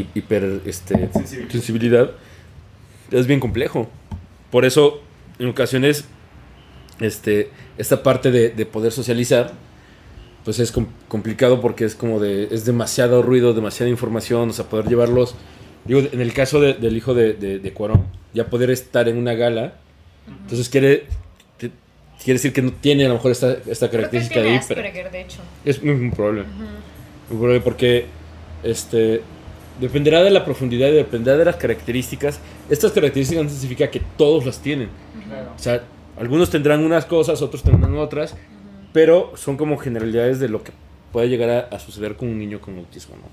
sensibilidad. Es bien complejo. Por eso, en ocasiones, esta parte de poder socializar, pues es complicado porque es como es demasiado ruido, demasiada información, o sea, poder llevarlos. Digo, en el caso del hijo de Cuarón, ya poder estar en una gala, entonces quiere decir que no tiene a lo mejor esta creo que característica tiene de Asperger, de hecho. Es muy probable. Muy probable porque dependerá de la profundidad y dependerá de las características. Estas características no significa que todos las tienen. Claro. O sea, algunos tendrán unas cosas, otros tendrán otras, pero son como generalidades de lo que puede llegar a suceder con un niño con autismo, ¿no?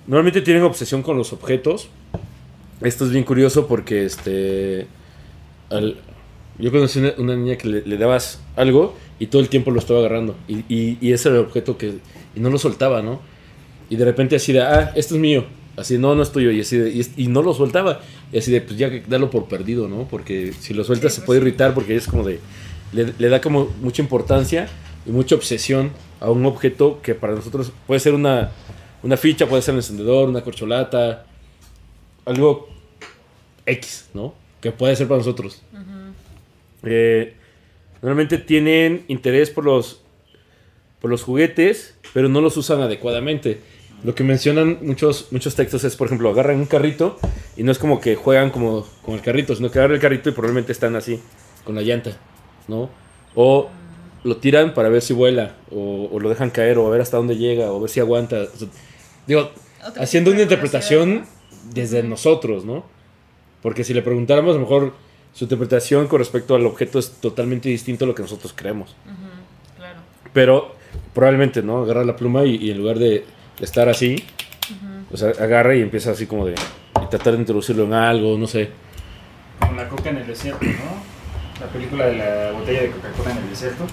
Normalmente tienen obsesión con los objetos. Esto es bien curioso porque yo conocí una niña que le dabas algo y todo el tiempo lo estaba agarrando. Y ese era el objeto y no lo soltaba, ¿no? Y de repente así de, esto es mío. Así, no es tuyo. Y así y no lo soltaba. Y así de, pues ya dalo por perdido, ¿no? Porque si lo sueltas se puede irritar porque es como de... Le da como mucha importancia y mucha obsesión a un objeto que para nosotros puede ser una ficha, puede ser un encendedor, una corcholata, algo X, ¿no? Que puede ser para nosotros. Normalmente tienen interés por los juguetes, pero no los usan adecuadamente. Lo que mencionan muchos textos es, por ejemplo, agarran un carrito y no es como que juegan como con el carrito, sino que agarran el carrito y probablemente están así, con la llanta, ¿no? O lo tiran para ver si vuela, o lo dejan caer, o a ver hasta dónde llega, o ver si aguanta. O sea, digo, Otro haciendo tipo de una interpretación curiosidad, desde nosotros, ¿no? Porque si le preguntáramos, a lo mejor su interpretación con respecto al objeto es totalmente distinto a lo que nosotros creemos. Claro. Pero probablemente, ¿no? Agarra la pluma y en lugar de estar así, o sea, agarra y empieza así como y tratar de introducirlo en algo, no sé. Como la coca en el desierto, ¿no? La película de la botella de Coca-Cola en el desierto.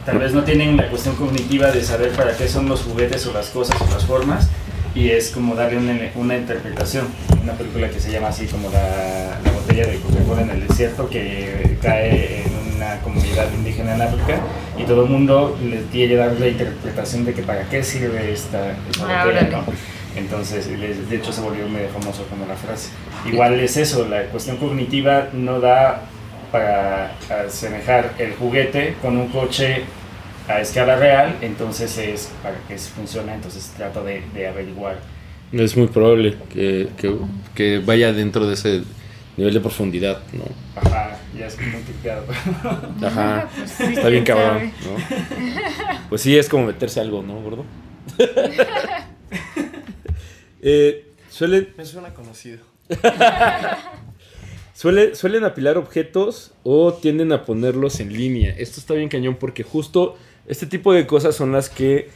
Tal vez no tienen la cuestión cognitiva de saber para qué son los juguetes o las cosas o las formas, y es como darle una interpretación. Una película que se llama así como la botella de Coca-Cola en el desierto, que cae en una comunidad indígena en África y todo el mundo le quiere dar la interpretación de que para qué sirve esta botella, ¿no? Entonces, de hecho se volvió medio famoso como la frase. Igual es eso, la cuestión cognitiva no da para asemejar el juguete con un coche a escala real, entonces es para que funcione, entonces trato de averiguar. Es muy probable que vaya dentro de ese nivel de profundidad, ¿no? Ajá, ya es muy complicado. Ajá, Pues sí, está bien quién cabrón, ¿no? Pues sí, es como meterse algo, ¿no, gordo? Me suena conocido. Suelen apilar objetos o tienden a ponerlos en línea. Esto está bien cañón porque justo este tipo de cosas son las que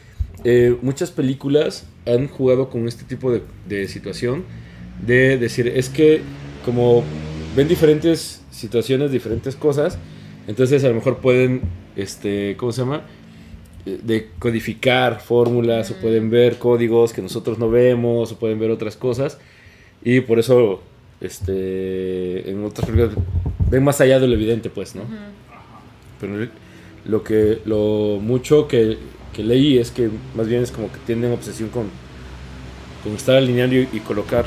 muchas películas han jugado con este tipo de situación. De decir, es que como ven diferentes situaciones, diferentes cosas, entonces a lo mejor pueden, ¿cómo se llama? Decodificar fórmulas o pueden ver códigos que nosotros no vemos o pueden ver otras cosas. Y por eso... en otras películas ven más allá de lo evidente, pues, ¿no? Pero lo mucho que leí es que más bien es como que tienen obsesión con estar alineando y colocar.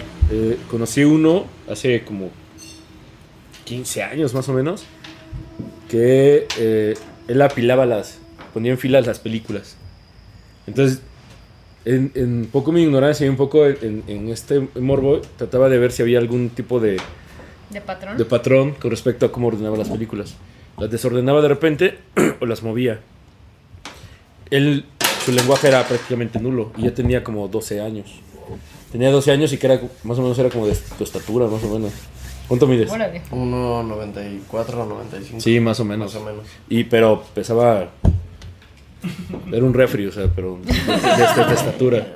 Conocí uno hace como 15 años más o menos que él apilaba ponía en filas las películas. Entonces en poco mi ignorancia y un poco en este morbo trataba de ver si había algún tipo de patrón con respecto a cómo ordenaba las películas. Las desordenaba de repente o las movía. Su lenguaje era prácticamente nulo y ya tenía como 12 años. Tenía 12 años y que era más o menos era como de tu estatura, más o menos. ¿Cuánto mides? Órale. 1.94 o 95. Sí, más o menos. Más o menos. Pero pesaba... Era un refri, o sea, pero de estatura.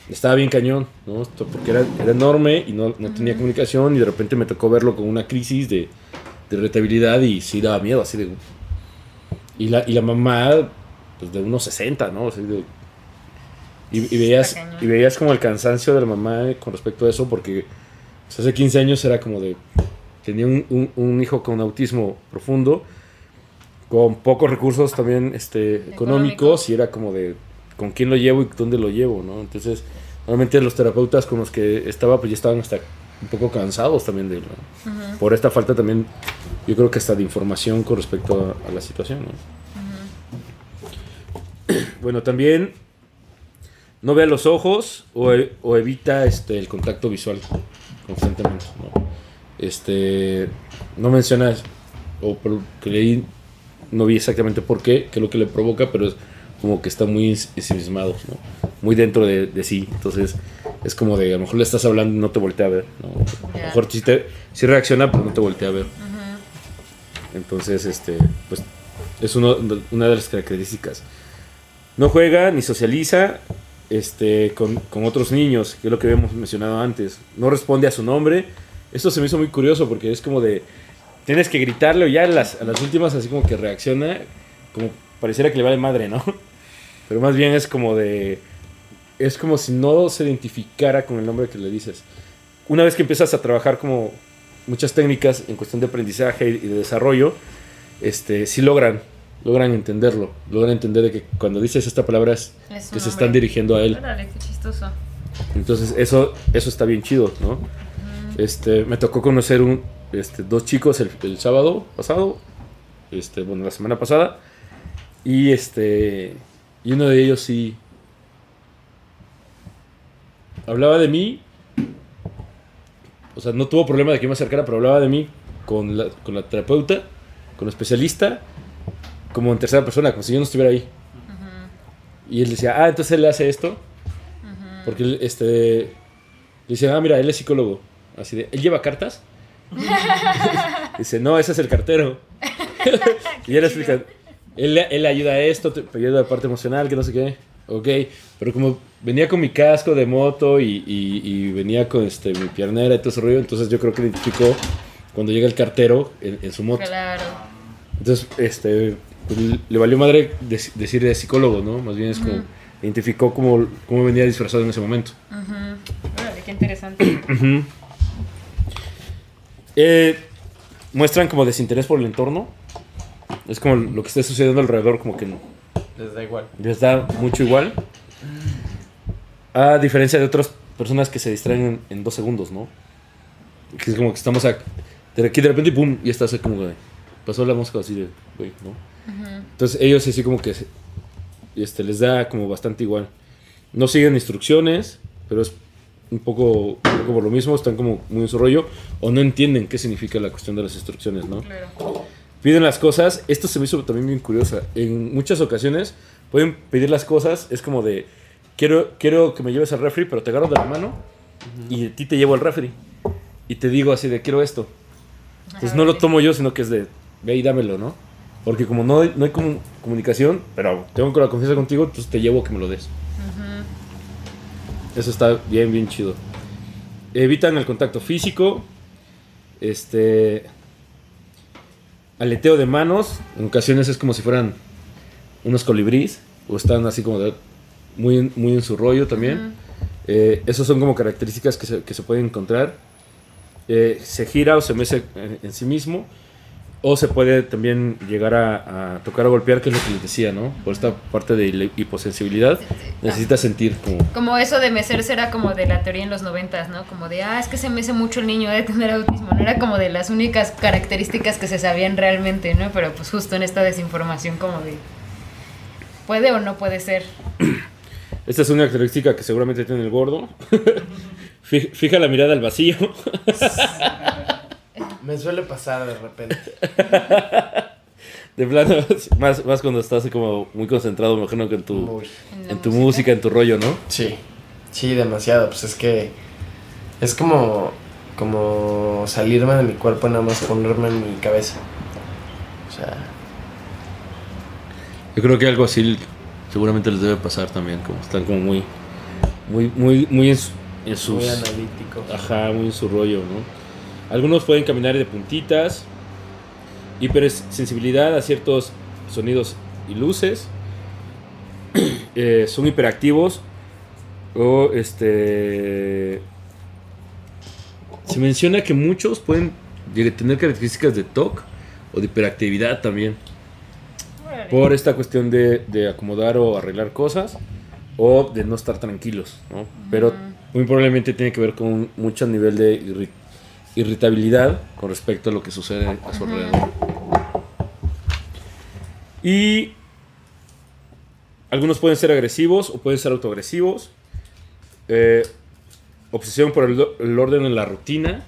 Estaba bien cañón, ¿no? Porque era enorme y no tenía comunicación y de repente me tocó verlo con una crisis de irritabilidad y sí daba miedo, así de... Y la mamá, pues de unos 60, ¿no? Así de, y veías como el cansancio de la mamá con respecto a eso porque pues, hace 15 años era como de... Tenía un hijo con autismo profundo, con pocos recursos también económicos y era como de con quién lo llevo y dónde lo llevo, ¿no? Entonces, normalmente los terapeutas con los que estaba pues ya estaban hasta un poco cansados también de él, ¿no? Por esta falta también, yo creo que hasta de información con respecto a la situación, ¿no? Bueno, también no ve a los ojos o evita el contacto visual constantemente, ¿no? No mencionas, o por lo que leí, no vi exactamente por qué es lo que le provoca, pero es como que está muy ensimismado, ¿no? Muy dentro de sí. Entonces es como de, a lo mejor le estás hablando y no te voltea a ver, ¿no? A lo mejor sí reacciona, pero no te voltea a ver. Entonces, pues es una de las características. No juega ni socializa con otros niños, que es lo que habíamos mencionado antes. No responde a su nombre. Esto se me hizo muy curioso porque es como de... Tienes que gritarle o ya a las últimas así como que reacciona, como pareciera que le vale madre, ¿no? Pero más bien es como de... Es como si no se identificara con el nombre que le dices. Una vez que empiezas a trabajar como muchas técnicas en cuestión de aprendizaje y de desarrollo, sí logran entenderlo. Logran entender de que cuando dices esta palabra es que se están dirigiendo a él. Órale, qué chistoso. Entonces eso está bien chido, ¿no? Me tocó conocer dos chicos el sábado pasado, bueno, la semana pasada, y uno de ellos sí hablaba de mí, o sea, no tuvo problema de que me acercara, pero hablaba de mí con la terapeuta, con la especialista, como en tercera persona, como si yo no estuviera ahí. Y él decía, entonces él hace esto, porque él, le decía, mira, él es psicólogo, así de, ¿él lleva cartas? Dice, no, ese es el cartero. Y él explica, él ayuda a esto, te ayuda a la parte emocional, que no sé qué. Ok, pero como venía con mi casco de moto y venía con mi piernera y todo ese rollo, entonces yo creo que identificó cuando llega el cartero en su moto. Claro. Entonces, pues, le valió madre decir de psicólogo, ¿no? Más bien es como, identificó cómo venía disfrazado en ese momento. Órale, qué interesante. Muestran como desinterés por el entorno. Es como lo que está sucediendo alrededor, como que Les da igual. les da mucho igual. A diferencia de otras personas que se distraen en 2 segundos, ¿no? Que es como que estamos aquí de repente y pum, y estás como de, pasó la mosca así de, güey, ¿no? Entonces ellos así como que les da como bastante igual. No siguen instrucciones, pero es un poco por lo mismo, están como muy en su rollo, o no entienden qué significa la cuestión de las instrucciones, ¿no? Claro. Piden las cosas, esto se me hizo también bien curiosa. En muchas ocasiones pueden pedir las cosas, es como de, quiero que me lleves al refri, pero te agarro de la mano y a ti te llevo al refri. Y te digo así de, quiero esto. Entonces no lo tomo yo, sino que es de, ve y dámelo, ¿no? Porque como no hay comunicación, pero tengo la confianza contigo, entonces te llevo que me lo des. Eso está bien, bien chido. Evitan el contacto físico. Aleteo de manos. En ocasiones es como si fueran unos colibríes. O están así como muy, muy en su rollo también. Esas son como características que se pueden encontrar. Se gira o se mece en sí mismo. O se puede también llegar a tocar o golpear, que es lo que les decía, ¿no? Por esta parte de la hiposensibilidad, necesita sentir como... Como eso de mecerse era como de la teoría en los 90s, ¿no? Como de, es que se mece mucho el niño de tener autismo. No era como de las únicas características que se sabían realmente, ¿no? Pero pues justo en esta desinformación como de... ¿Puede o no puede ser? Esta es una característica que seguramente tiene el gordo. Fija la mirada al vacío. Me suele pasar de repente. De plano, más cuando estás como muy concentrado, me imagino que en tu música, en tu rollo, ¿no? Sí, demasiado. Pues es que es como como salirme de mi cuerpo y nada más ponerme en mi cabeza. O sea, Yo creo que algo así seguramente les debe pasar también, como están como muy en sus... muy analítico. Ajá, muy en su rollo, ¿no? Algunos pueden caminar de puntitas, hipersensibilidad a ciertos sonidos y luces, son hiperactivos o se menciona que muchos pueden tener características de TOC o de hiperactividad también, por esta cuestión de acomodar o arreglar cosas o de no estar tranquilos, ¿no? Pero muy probablemente tiene que ver con mucho nivel de irritabilidad con respecto a lo que sucede a su alrededor. Y algunos pueden ser agresivos o pueden ser autoagresivos. Obsesión por el orden en la rutina.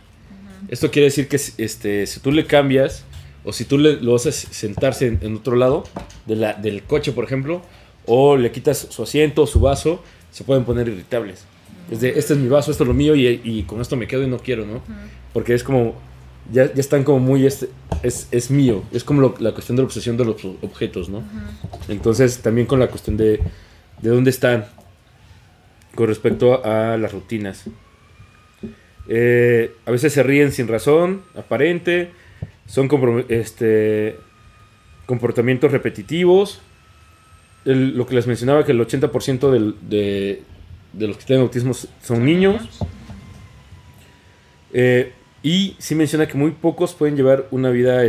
Esto quiere decir que si tú le cambias o si tú lo haces sentarse en otro lado del coche, por ejemplo, o le quitas su asiento o su vaso, se pueden poner irritables. Este es mi vaso, esto es lo mío y con esto me quedo y no quiero, ¿no? Porque es como, ya están como muy, es mío. Es como la cuestión de la obsesión de los objetos, ¿no? Entonces también con la cuestión de dónde están con respecto a las rutinas. A veces se ríen sin razón aparente, son comportamientos repetitivos. Lo que les mencionaba, que el 80% de los que tienen autismo son niños. Y sí menciona que muy pocos pueden llevar una vida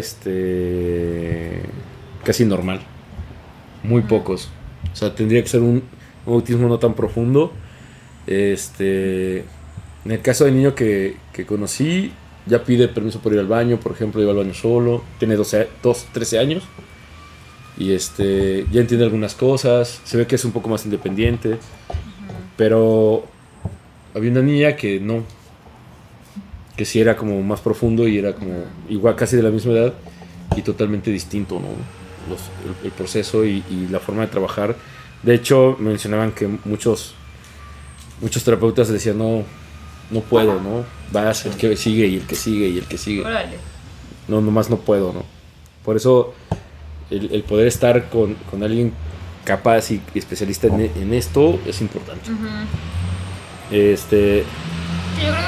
casi normal. Muy pocos. O sea, tendría que ser un autismo no tan profundo. En el caso del niño que conocí, ya pide permiso por ir al baño, por ejemplo, iba al baño solo, tiene 13 años y ya entiende algunas cosas, se ve que es un poco más independiente, pero había una niña que no, que sí era como más profundo y era como igual, casi de la misma edad y totalmente distinto, ¿no? El proceso y la forma de trabajar. De hecho, mencionaban que muchos terapeutas decían no puedo, ¿no? Vas, el que sigue y el que sigue y el que sigue. Órale. No, nomás no puedo, ¿no? Por eso el poder estar con alguien capaz y especialista en esto es importante. Yo creo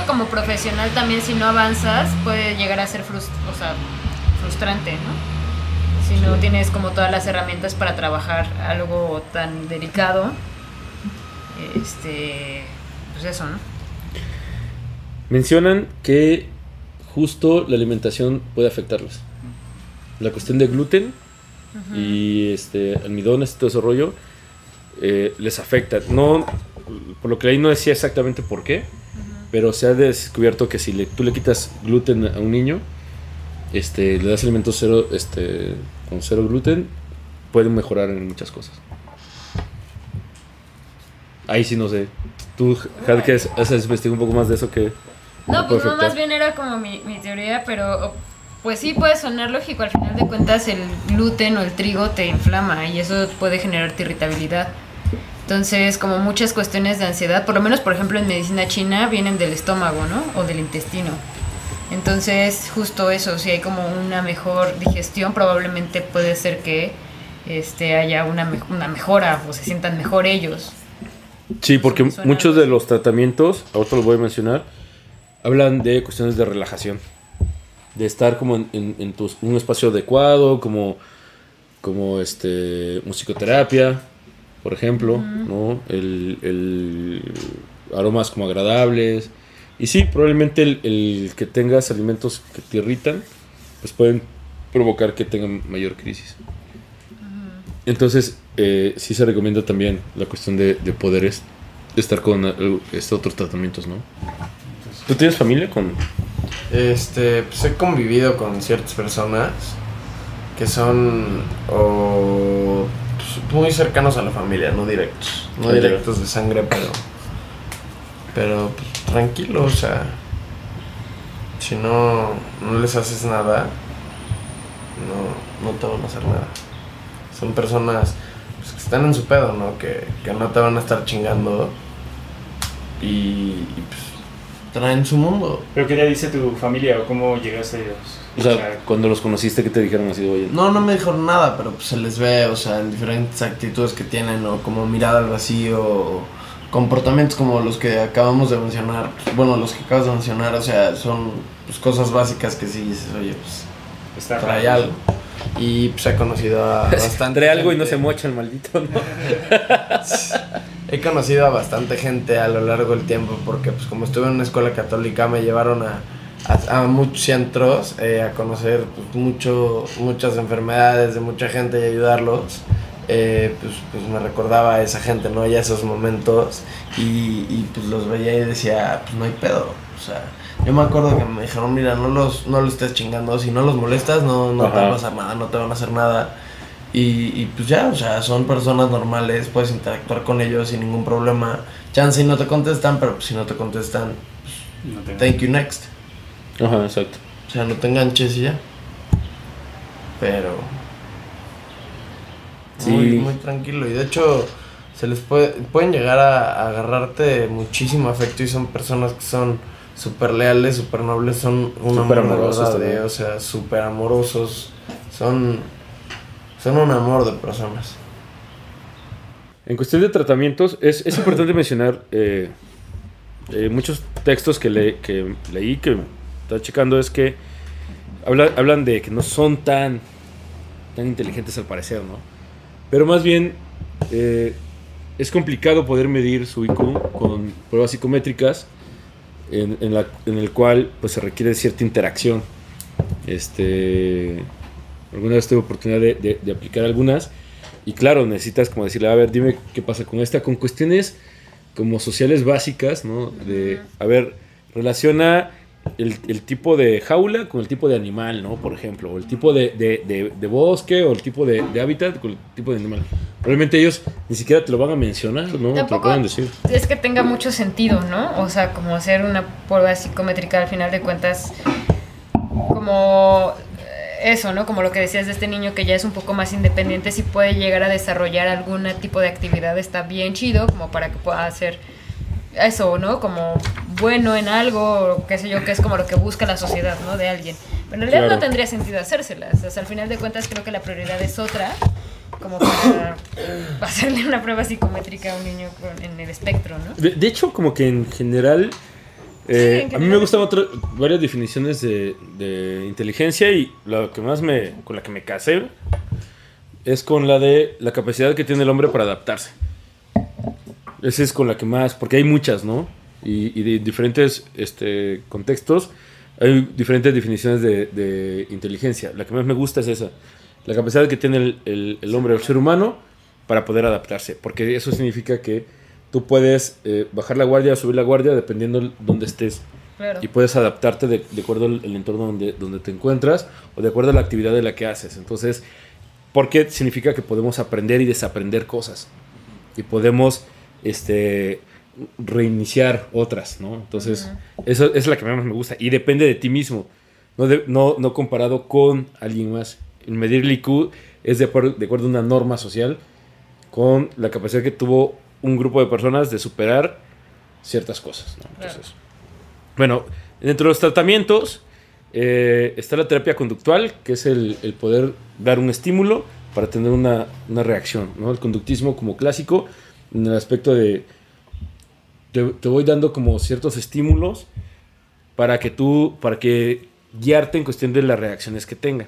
que como profesional también, si no avanzas, puede llegar a ser frustrante, ¿no? Si no tienes como todas las herramientas para trabajar algo tan delicado, pues eso, ¿no? Mencionan que justo la alimentación puede afectarlos. La cuestión de gluten y almidones y todo ese rollo les afecta. No, por lo que leí no decía exactamente por qué, pero se ha descubierto que si tú le quitas gluten a un niño, le das alimentos con cero gluten, pueden mejorar en muchas cosas. Ahí sí no sé. Tú, Jad, que has investigado un poco más de eso, que no, pues no, más bien era como mi teoría, pero pues sí puede sonar lógico. Al final de cuentas el gluten o el trigo te inflama y eso puede generarte irritabilidad. Entonces, como muchas cuestiones de ansiedad, por lo menos, por ejemplo, en medicina china, vienen del estómago, ¿no? O del intestino. Entonces, justo eso, si hay como una mejor digestión, probablemente puede ser que haya una mejora o se sientan mejor ellos. Sí, porque muchos de los tratamientos, ahorita los voy a mencionar, hablan de cuestiones de relajación, de estar como en un espacio adecuado, como musicoterapia, por ejemplo, ¿no? El aromas como agradables. Y sí, probablemente el que tengas alimentos que te irritan, pues pueden provocar que tengan mayor crisis. Entonces, sí se recomienda también la cuestión de poder estar con otros tratamientos, ¿no? ¿Tú tienes familia con...? Pues he convivido con ciertas personas que son muy cercanos a la familia, no directos. No directos de sangre, pero pues, tranquilo, o sea, si no les haces nada, no te van a hacer nada. Son personas pues, que están en su pedo, ¿no? Que no te van a estar chingando y pues traen su mundo. ¿Pero qué te dice tu familia o cómo llegaste a ellos? O sea, cuando los conociste, ¿qué te dijeron así, oye? No me dijeron nada, pero pues se les ve, o sea, en diferentes actitudes que tienen, o como mirada al vacío, o comportamientos como los que acabamos de mencionar. Bueno, los que acabas de mencionar, o sea, son pues cosas básicas que sí dices, oye, pues Está trae raro. algo. Y pues he conocido a bastante Trae algo y no gente. se mocha el maldito, ¿no? He conocido a bastante gente a lo largo del tiempo porque pues como estuve en una escuela católica me llevaron a muchos centros a conocer pues, muchas enfermedades de mucha gente y ayudarlos. Pues me recordaba a esa gente, ¿no? Ya esos momentos y pues los veía y decía, pues no hay pedo. O sea, yo me acuerdo que me dijeron, mira, no los estés chingando, si no los molestas no te van a pasar nada, no te van a hacer nada. Y pues ya, o sea, son personas normales, puedes interactuar con ellos sin ningún problema. Chance y no te contestan, pero pues, si no te contestan, No tengo- thank you next. Ajá, exacto. O sea, no te enganches y ya. Pero Sí. muy tranquilo. Y de hecho, se les pueden llegar a agarrarte muchísimo afecto y son personas que son súper leales, súper nobles, son un Súper amor de amorosos verdad, también. o sea, súper amorosos. Son un amor de personas. En cuestión de tratamientos, es importante mencionar muchos textos que leí, que estaba checando, es que hablan de que no son tan inteligentes al parecer, ¿no? Pero más bien es complicado poder medir su IQ con pruebas psicométricas en el cual pues se requiere cierta interacción. Alguna vez tuve oportunidad de aplicar algunas y claro, necesitas como decirle, a ver, dime qué pasa con esta, con cuestiones como sociales básicas, ¿no? De, a ver, relaciona el tipo de jaula con el tipo de animal, ¿no? Por ejemplo, o el tipo de bosque o el tipo de hábitat con el tipo de animal. Probablemente ellos ni siquiera te lo van a mencionar, ¿no? Te lo Tampoco pueden decir. es que tenga mucho sentido, ¿no? O sea, como hacer una prueba psicométrica al final de cuentas, como eso, ¿no? Como lo que decías de este niño que ya es un poco más independiente, si puede llegar a desarrollar algún tipo de actividad, está bien chido, como para que pueda hacer eso, ¿no? Como bueno en algo, o qué sé yo, que es como lo que busca la sociedad, ¿no? De alguien. Pero en realidad Claro. no tendría sentido hacérselas. O sea, al final de cuentas creo que la prioridad es otra, como para hacerle una prueba psicométrica a un niño en el espectro, ¿no? De hecho, como que en general, en a mí general me gustan varias definiciones de inteligencia y lo que más con la que me casé es con la de la capacidad que tiene el hombre para adaptarse. Esa es con la que más, porque hay muchas, ¿no? Y de diferentes contextos hay diferentes definiciones de inteligencia. La que más me gusta es esa, la capacidad que tiene el hombre, el ser humano, para poder adaptarse, porque eso significa que tú puedes bajar la guardia o subir la guardia dependiendo de dónde estés. Claro. Y puedes adaptarte de acuerdo al entorno donde te encuentras o de acuerdo a la actividad de la que haces. Entonces, porque significa que podemos aprender y desaprender cosas. Y podemos reiniciar otras, ¿no? Entonces, eso es la que más me gusta. Y depende de ti mismo, no comparado con alguien más. El medir el IQ es de acuerdo a una norma social con la capacidad que tuvo un grupo de personas de superar ciertas cosas, ¿no? Entonces, bueno, dentro de los tratamientos está la terapia conductual, que es el poder dar un estímulo para tener una reacción, ¿no? El conductismo como clásico, en el aspecto de te voy dando como ciertos estímulos para que guiarte en cuestión de las reacciones que tenga.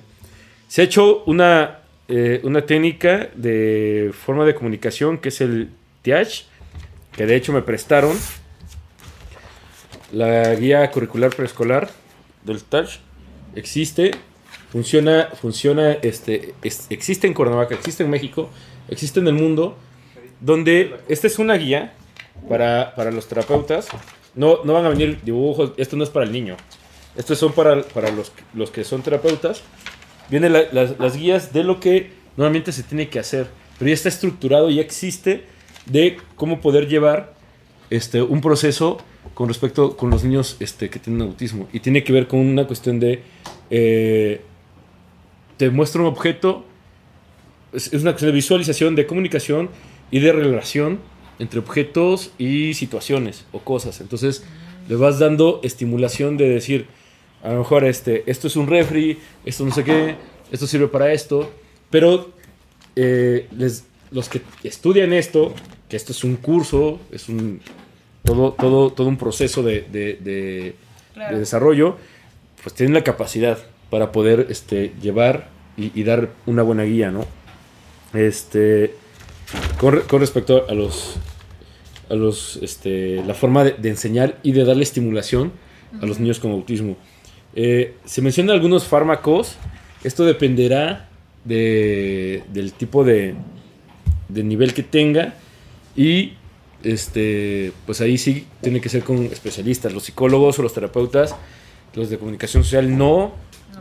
Se ha hecho una técnica de forma de comunicación que es el TIACH, que de hecho me prestaron la guía curricular preescolar del TIACH. Existe, funciona, existe en Cuernavaca, existe en México, existe en el mundo, donde esta es una guía para los terapeutas. No van a venir dibujos, esto no es para el niño, estos son para los que son terapeutas. Vienen las guías de lo que normalmente se tiene que hacer, pero ya está estructurado, ya existe de cómo poder llevar un proceso con respecto con los niños que tienen autismo, y tiene que ver con una cuestión de te muestro un objeto, es una cuestión de visualización, de comunicación y de relación entre objetos y situaciones o cosas. Entonces le vas dando estimulación de decir, a lo mejor esto es un refri, esto no sé qué, esto sirve para esto, pero los que estudian esto, que esto es un curso, es todo un proceso de desarrollo, pues tienen la capacidad para poder llevar y dar una buena guía, ¿no? Con respecto a la forma de enseñar y de darle estimulación a los niños con autismo. Se mencionan algunos fármacos. Esto dependerá del tipo de nivel que tenga. Y pues ahí sí tiene que ser con especialistas. Los psicólogos o los terapeutas, los de comunicación social no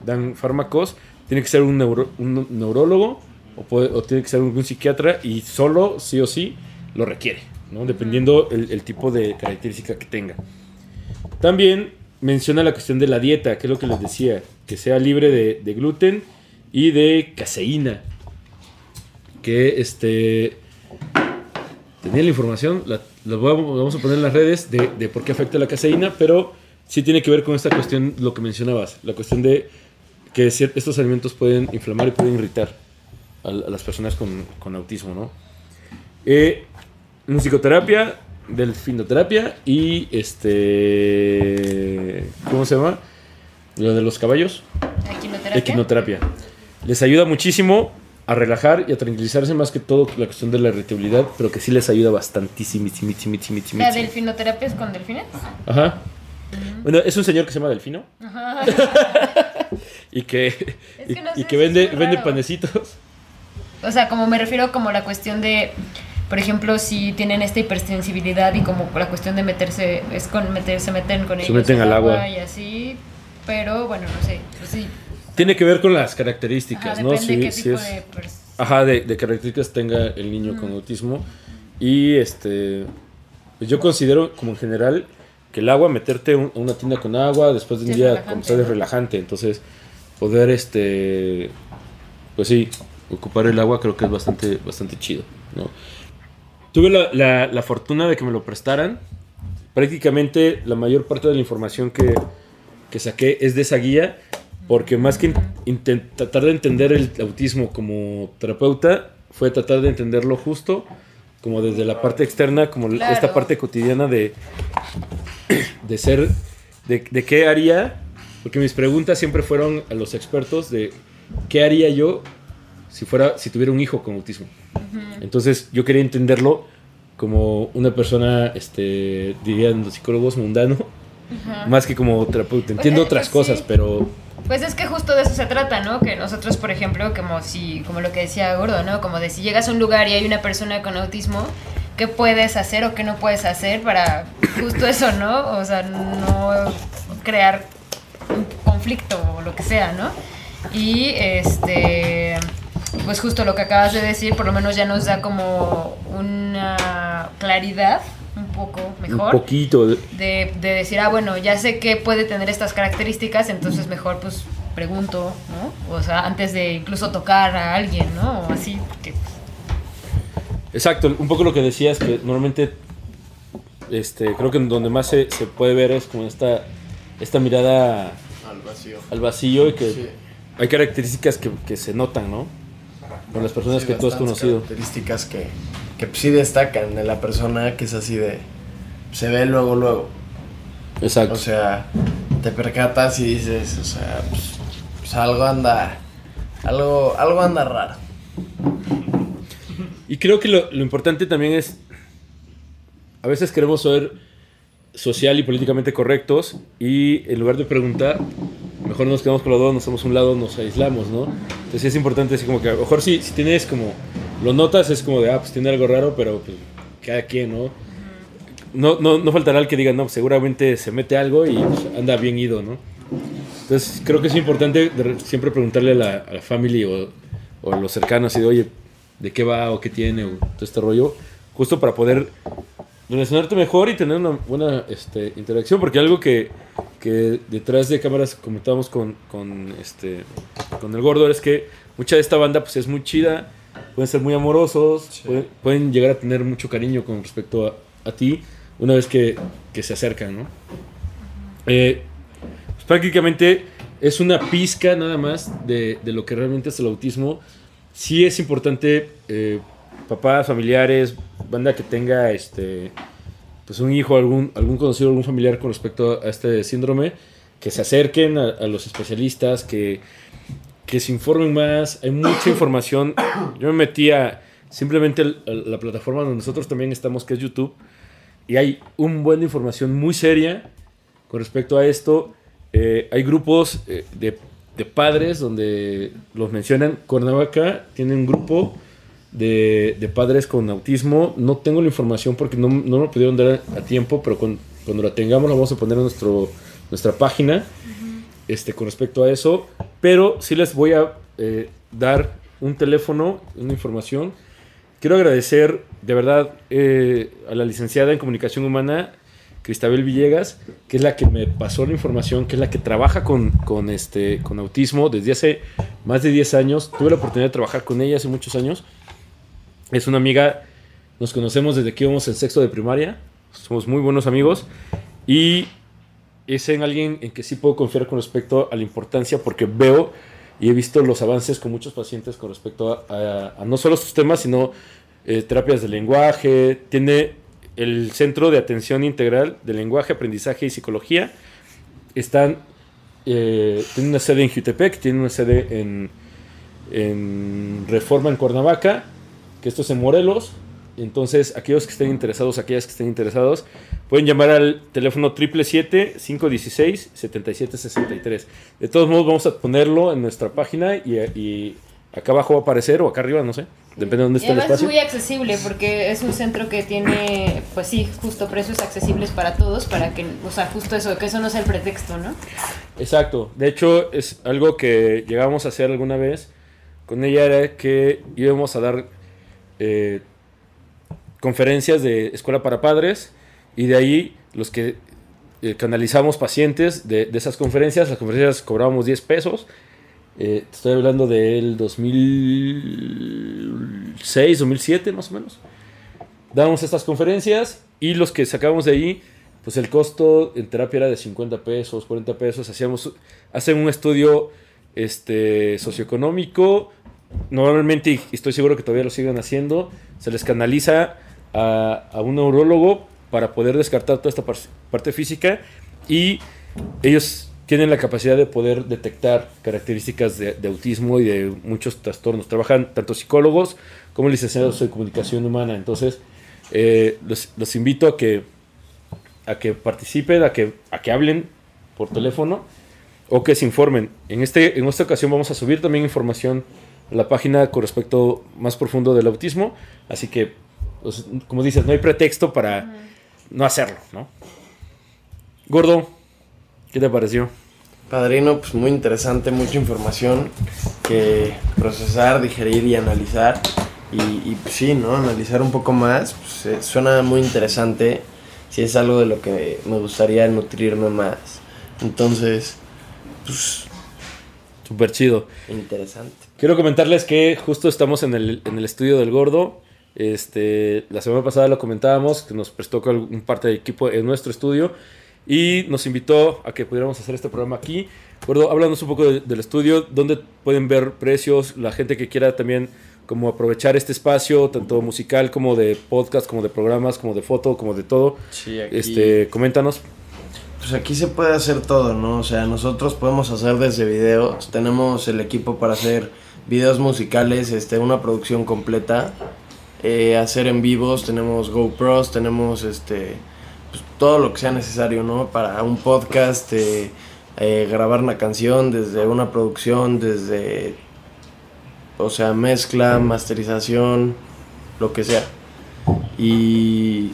dan fármacos. Tiene que ser un neurólogo o tiene que ser un psiquiatra, y solo, sí o sí, lo requiere, ¿no? Dependiendo el tipo de característica que tenga. También menciona la cuestión de la dieta, que es lo que les decía, que sea libre de gluten y de caseína. Que tenía la información, vamos a poner en las redes de por qué afecta la caseína, pero sí tiene que ver con esta cuestión, lo que mencionabas, la cuestión de que estos alimentos pueden inflamar y pueden irritar a las personas con autismo, ¿no? Musicoterapia, delfinoterapia y ¿cómo se llama? Lo de los caballos. Equinoterapia. Les ayuda muchísimo a relajar y a tranquilizarse, más que todo la cuestión de la irritabilidad, pero que sí les ayuda bastantísimo. ¿La delfinoterapia es con delfines? Ajá. Bueno, es un señor que se llama Delfino. Ajá. y que no sé, vende panecitos. O sea, como me refiero como la cuestión de, por ejemplo, si tienen esta hipersensibilidad y como la cuestión de meterse, se meten con ellos. Se meten al agua. Y así, pero bueno, no sé. Pues sí. Tiene que ver con las características, ¿no? Depende qué tipo de características tenga el niño con autismo. Y pues yo considero, como en general, que el agua, meterte a una tienda con agua después de un día comenzar es relajante. Entonces, poder, pues sí, ocupar el agua creo que es bastante chido, ¿no? Tuve la fortuna de que me lo prestaran. Prácticamente la mayor parte de la información que saqué es de esa guía, porque más que tratar de entender el autismo como terapeuta, fue tratar de entenderlo justo como desde la parte externa, como esta parte cotidiana de ser, de qué haría, porque mis preguntas siempre fueron a los expertos de qué haría yo si tuviera un hijo con autismo. Entonces yo quería entenderlo como una persona, dirían los psicólogos, mundano, más que como terapeuta. Entiendo otras cosas, pero... Pues es que justo de eso se trata, ¿no? Que nosotros, por ejemplo, como lo que decía Gordo, ¿no? Como de si llegas a un lugar y hay una persona con autismo, ¿qué puedes hacer o qué no puedes hacer para justo eso, ¿no? O sea, no crear un conflicto o lo que sea, ¿no? Y pues justo lo que acabas de decir, por lo menos ya nos da como una claridad un poco mejor. Un poquito. De decir, bueno, ya sé que puede tener estas características, entonces mejor pues pregunto, ¿no? O sea, antes de incluso tocar a alguien, ¿no? O así. Que... Exacto, un poco lo que decías, que normalmente creo que donde más se puede ver es como esta mirada al vacío y que sí. Hay características que se notan, ¿no? Con las personas que tú has conocido. Características que sí destacan de la persona, que es así de... Se ve luego. Exacto. O sea, te percatas y dices, o sea, pues algo anda raro. Y creo que lo importante también es... A veces queremos ser social y políticamente correctos y en lugar de preguntar, mejor nos quedamos con los dos, nos hacemos un lado, nos aislamos, ¿no? Entonces sí es importante así como que a lo mejor si tienes como... Lo notas, es como de, pues tiene algo raro, pero pues, cada quien, ¿no? No faltará el que diga, no, seguramente se mete algo y pues, anda bien ido, ¿no? Entonces creo que es importante siempre preguntarle a la family o a los cercanos y de, oye, ¿de qué va o qué tiene o todo este rollo? Justo para poder relacionarte mejor y tener una buena interacción, porque algo que detrás de cámaras comentábamos con el Gordo es que mucha de esta banda pues es muy chida, pueden ser muy amorosos, sí. pueden llegar a tener mucho cariño con respecto a ti una vez que se acercan, ¿no? Pues prácticamente es una pizca nada más de lo que realmente es el autismo. Sí es importante, papás, familiares, banda que tenga pues un hijo, algún conocido, algún familiar con respecto a este síndrome, que se acerquen a los especialistas, que se informen más. Hay mucha información. Yo me metí a simplemente la plataforma donde nosotros también estamos, que es YouTube, y hay un buen de información muy seria con respecto a esto. Hay grupos de padres donde los mencionan. Cuernavaca tiene un grupo de padres con autismo. No tengo la información porque no lo pudieron dar a tiempo, pero cuando la tengamos la vamos a poner en nuestra página con respecto a eso. Pero sí les voy a dar un teléfono, una información. Quiero agradecer de verdad a la licenciada en Comunicación Humana, Cristabel Villegas, que es la que me pasó la información, que es la que trabaja con autismo desde hace más de 10 años. Tuve la oportunidad de trabajar con ella hace muchos años. Es una amiga, nos conocemos desde que íbamos en sexto de primaria, somos muy buenos amigos, y es en alguien en que sí puedo confiar con respecto a la importancia, porque veo y he visto los avances con muchos pacientes con respecto a no solo sus temas, sino terapias de lenguaje. Tiene el Centro de Atención Integral de Lenguaje, Aprendizaje y Psicología. Tiene una sede en Jutepec, tiene una sede en Reforma, en Cuernavaca, que esto es en Morelos. Entonces, aquellas que estén interesados, pueden llamar al teléfono 777-516-7763. De todos modos, vamos a ponerlo en nuestra página y acá abajo va a aparecer, o acá arriba, no sé, depende de dónde esté el espacio. Es muy accesible porque es un centro que tiene, pues sí, justo precios accesibles para todos, para que, o sea, justo eso, que eso no sea el pretexto, ¿no? Exacto. De hecho, es algo que llegamos a hacer alguna vez con ella, era que íbamos a dar conferencias de escuela para padres, y de ahí los que canalizamos pacientes de esas conferencias. Las conferencias cobrábamos 10 pesos. Estoy hablando del 2006, 2007 más o menos. Dábamos estas conferencias y los que sacábamos de ahí, pues el costo en terapia era de 50 pesos, 40 pesos. Hacen un estudio socioeconómico. Normalmente, y estoy seguro que todavía lo siguen haciendo, se les canaliza a un neurólogo para poder descartar toda esta parte física, y ellos tienen la capacidad de poder detectar características de autismo y de muchos trastornos. Trabajan tanto psicólogos como licenciados en comunicación humana. Entonces, los invito a que participen, a que hablen por teléfono o que se informen. En esta ocasión vamos a subir también información a la página con respecto más profundo del autismo. Así que, pues, como dices, no hay pretexto para no hacerlo, ¿no? Gordo, ¿qué te pareció? Padrino, pues muy interesante, mucha información que procesar, digerir y analizar. Y pues sí, ¿no? Analizar un poco más, pues suena muy interesante. Sí, es algo de lo que me gustaría nutrirme más. Entonces, pues... súper chido. Interesante. Quiero comentarles que justo estamos en el estudio del Gordo. La semana pasada lo comentábamos, que nos prestó un parte del equipo en nuestro estudio y nos invitó a que pudiéramos hacer este programa aquí. Gordo, háblanos un poco del estudio, dónde pueden ver precios, la gente que quiera también como aprovechar este espacio, tanto musical como de podcast, como de programas, como de foto, como de todo. Sí, aquí... coméntanos. Pues aquí se puede hacer todo, ¿no? O sea, nosotros podemos hacer desde videos, tenemos el equipo para hacer videos musicales, una producción completa. Hacer en vivos, tenemos GoPros, tenemos pues, todo lo que sea necesario, ¿no? Para un podcast, grabar una canción, desde una producción, desde, o sea, mezcla, masterización, lo que sea. Y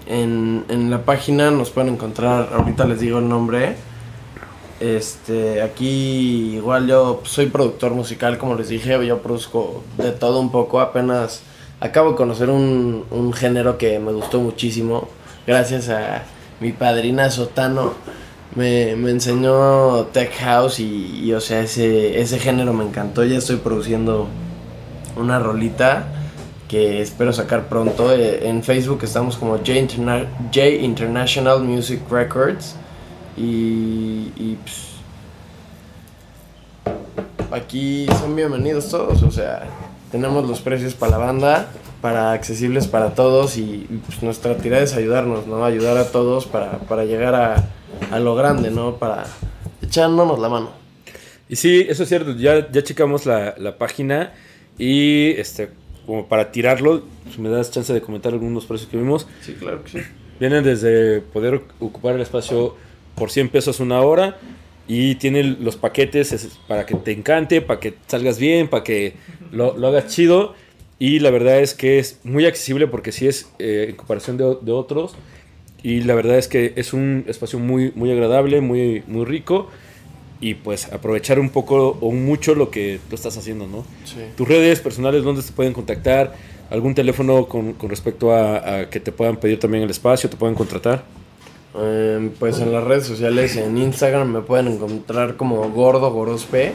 en la página nos pueden encontrar, ahorita les digo el nombre. Aquí igual yo soy productor musical, como les dije, yo produzco de todo un poco. Apenas acabo de conocer un género que me gustó muchísimo, gracias a mi padrina Sotano. Me enseñó Tech House y o sea, ese género me encantó. Ya estoy produciendo una rolita que espero sacar pronto. En Facebook estamos como J International Music Records. y pues, aquí son bienvenidos todos, o sea, tenemos los precios para la banda, para accesibles para todos y pues nuestra tirada es ayudarnos, ¿no? Ayudar a todos para llegar a lo grande, ¿no? Para echándonos la mano. Y sí, eso es cierto, ya checamos la página y como para tirarlo, si me das chance de comentar algunos precios que vimos. Sí, claro que sí. Vienen desde poder ocupar el espacio por 100 pesos una hora y tienen los paquetes para que te encante, para que salgas bien, para que lo hagas chido. Y la verdad es que es muy accesible porque sí es en comparación de otros. Y la verdad es que es un espacio muy, muy agradable, muy, muy rico. Y pues aprovechar un poco o mucho lo que tú estás haciendo, ¿no? Sí. Tus redes personales, ¿dónde te pueden contactar? ¿Algún teléfono con respecto a que te puedan pedir también el espacio, te puedan contratar? Pues en las redes sociales, en Instagram me pueden encontrar como Gordo Gorospe,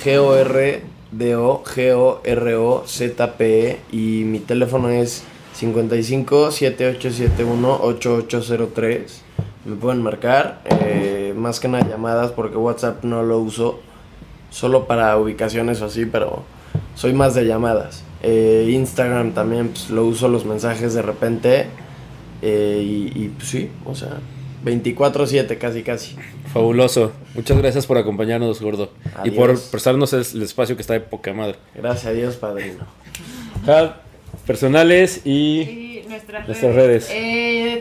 GORDOGOROZPE, y mi teléfono es 55 7871 8803. Me pueden marcar, más que nada llamadas porque WhatsApp no lo uso, solo para ubicaciones o así, pero soy más de llamadas. Instagram también pues, lo uso los mensajes de repente, y pues sí, o sea, 24/7 casi. Fabuloso. Muchas gracias por acompañarnos, Gordo. Adiós. Y por prestarnos el espacio que está de poca madre. Gracias a Dios, padrino. Personales y Y nuestras redes.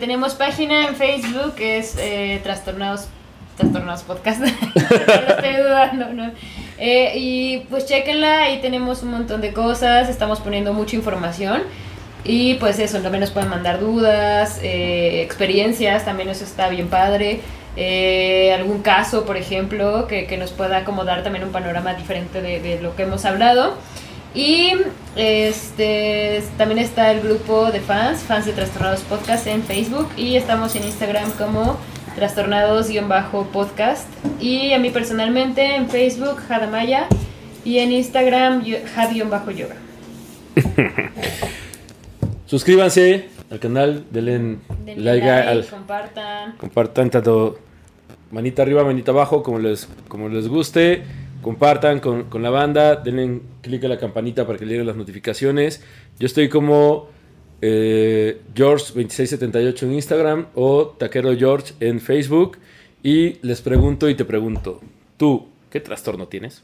Tenemos página en Facebook, que es Trastornados Podcast. No estoy dudando, ¿no? Y pues chéquenla, ahí tenemos un montón de cosas, estamos poniendo mucha información. Y pues eso, también nos pueden mandar dudas, experiencias, también eso está bien padre. Algún caso, por ejemplo, que nos pueda como dar también un panorama diferente de lo que hemos hablado. Y también está el grupo de fans de Trastornados Podcast en Facebook, y estamos en Instagram como Trastornados-podcast, y a mí personalmente en Facebook Hadamaya y en Instagram Had-yoga. Suscríbanse al canal, denle like, compartan tanto manita arriba, manita abajo, como les guste. Compartan con la banda, denle click a la campanita para que le lleguen las notificaciones. Yo estoy como George2678 en Instagram o Taquero George en Facebook. Y les pregunto y te pregunto, ¿tú qué trastorno tienes?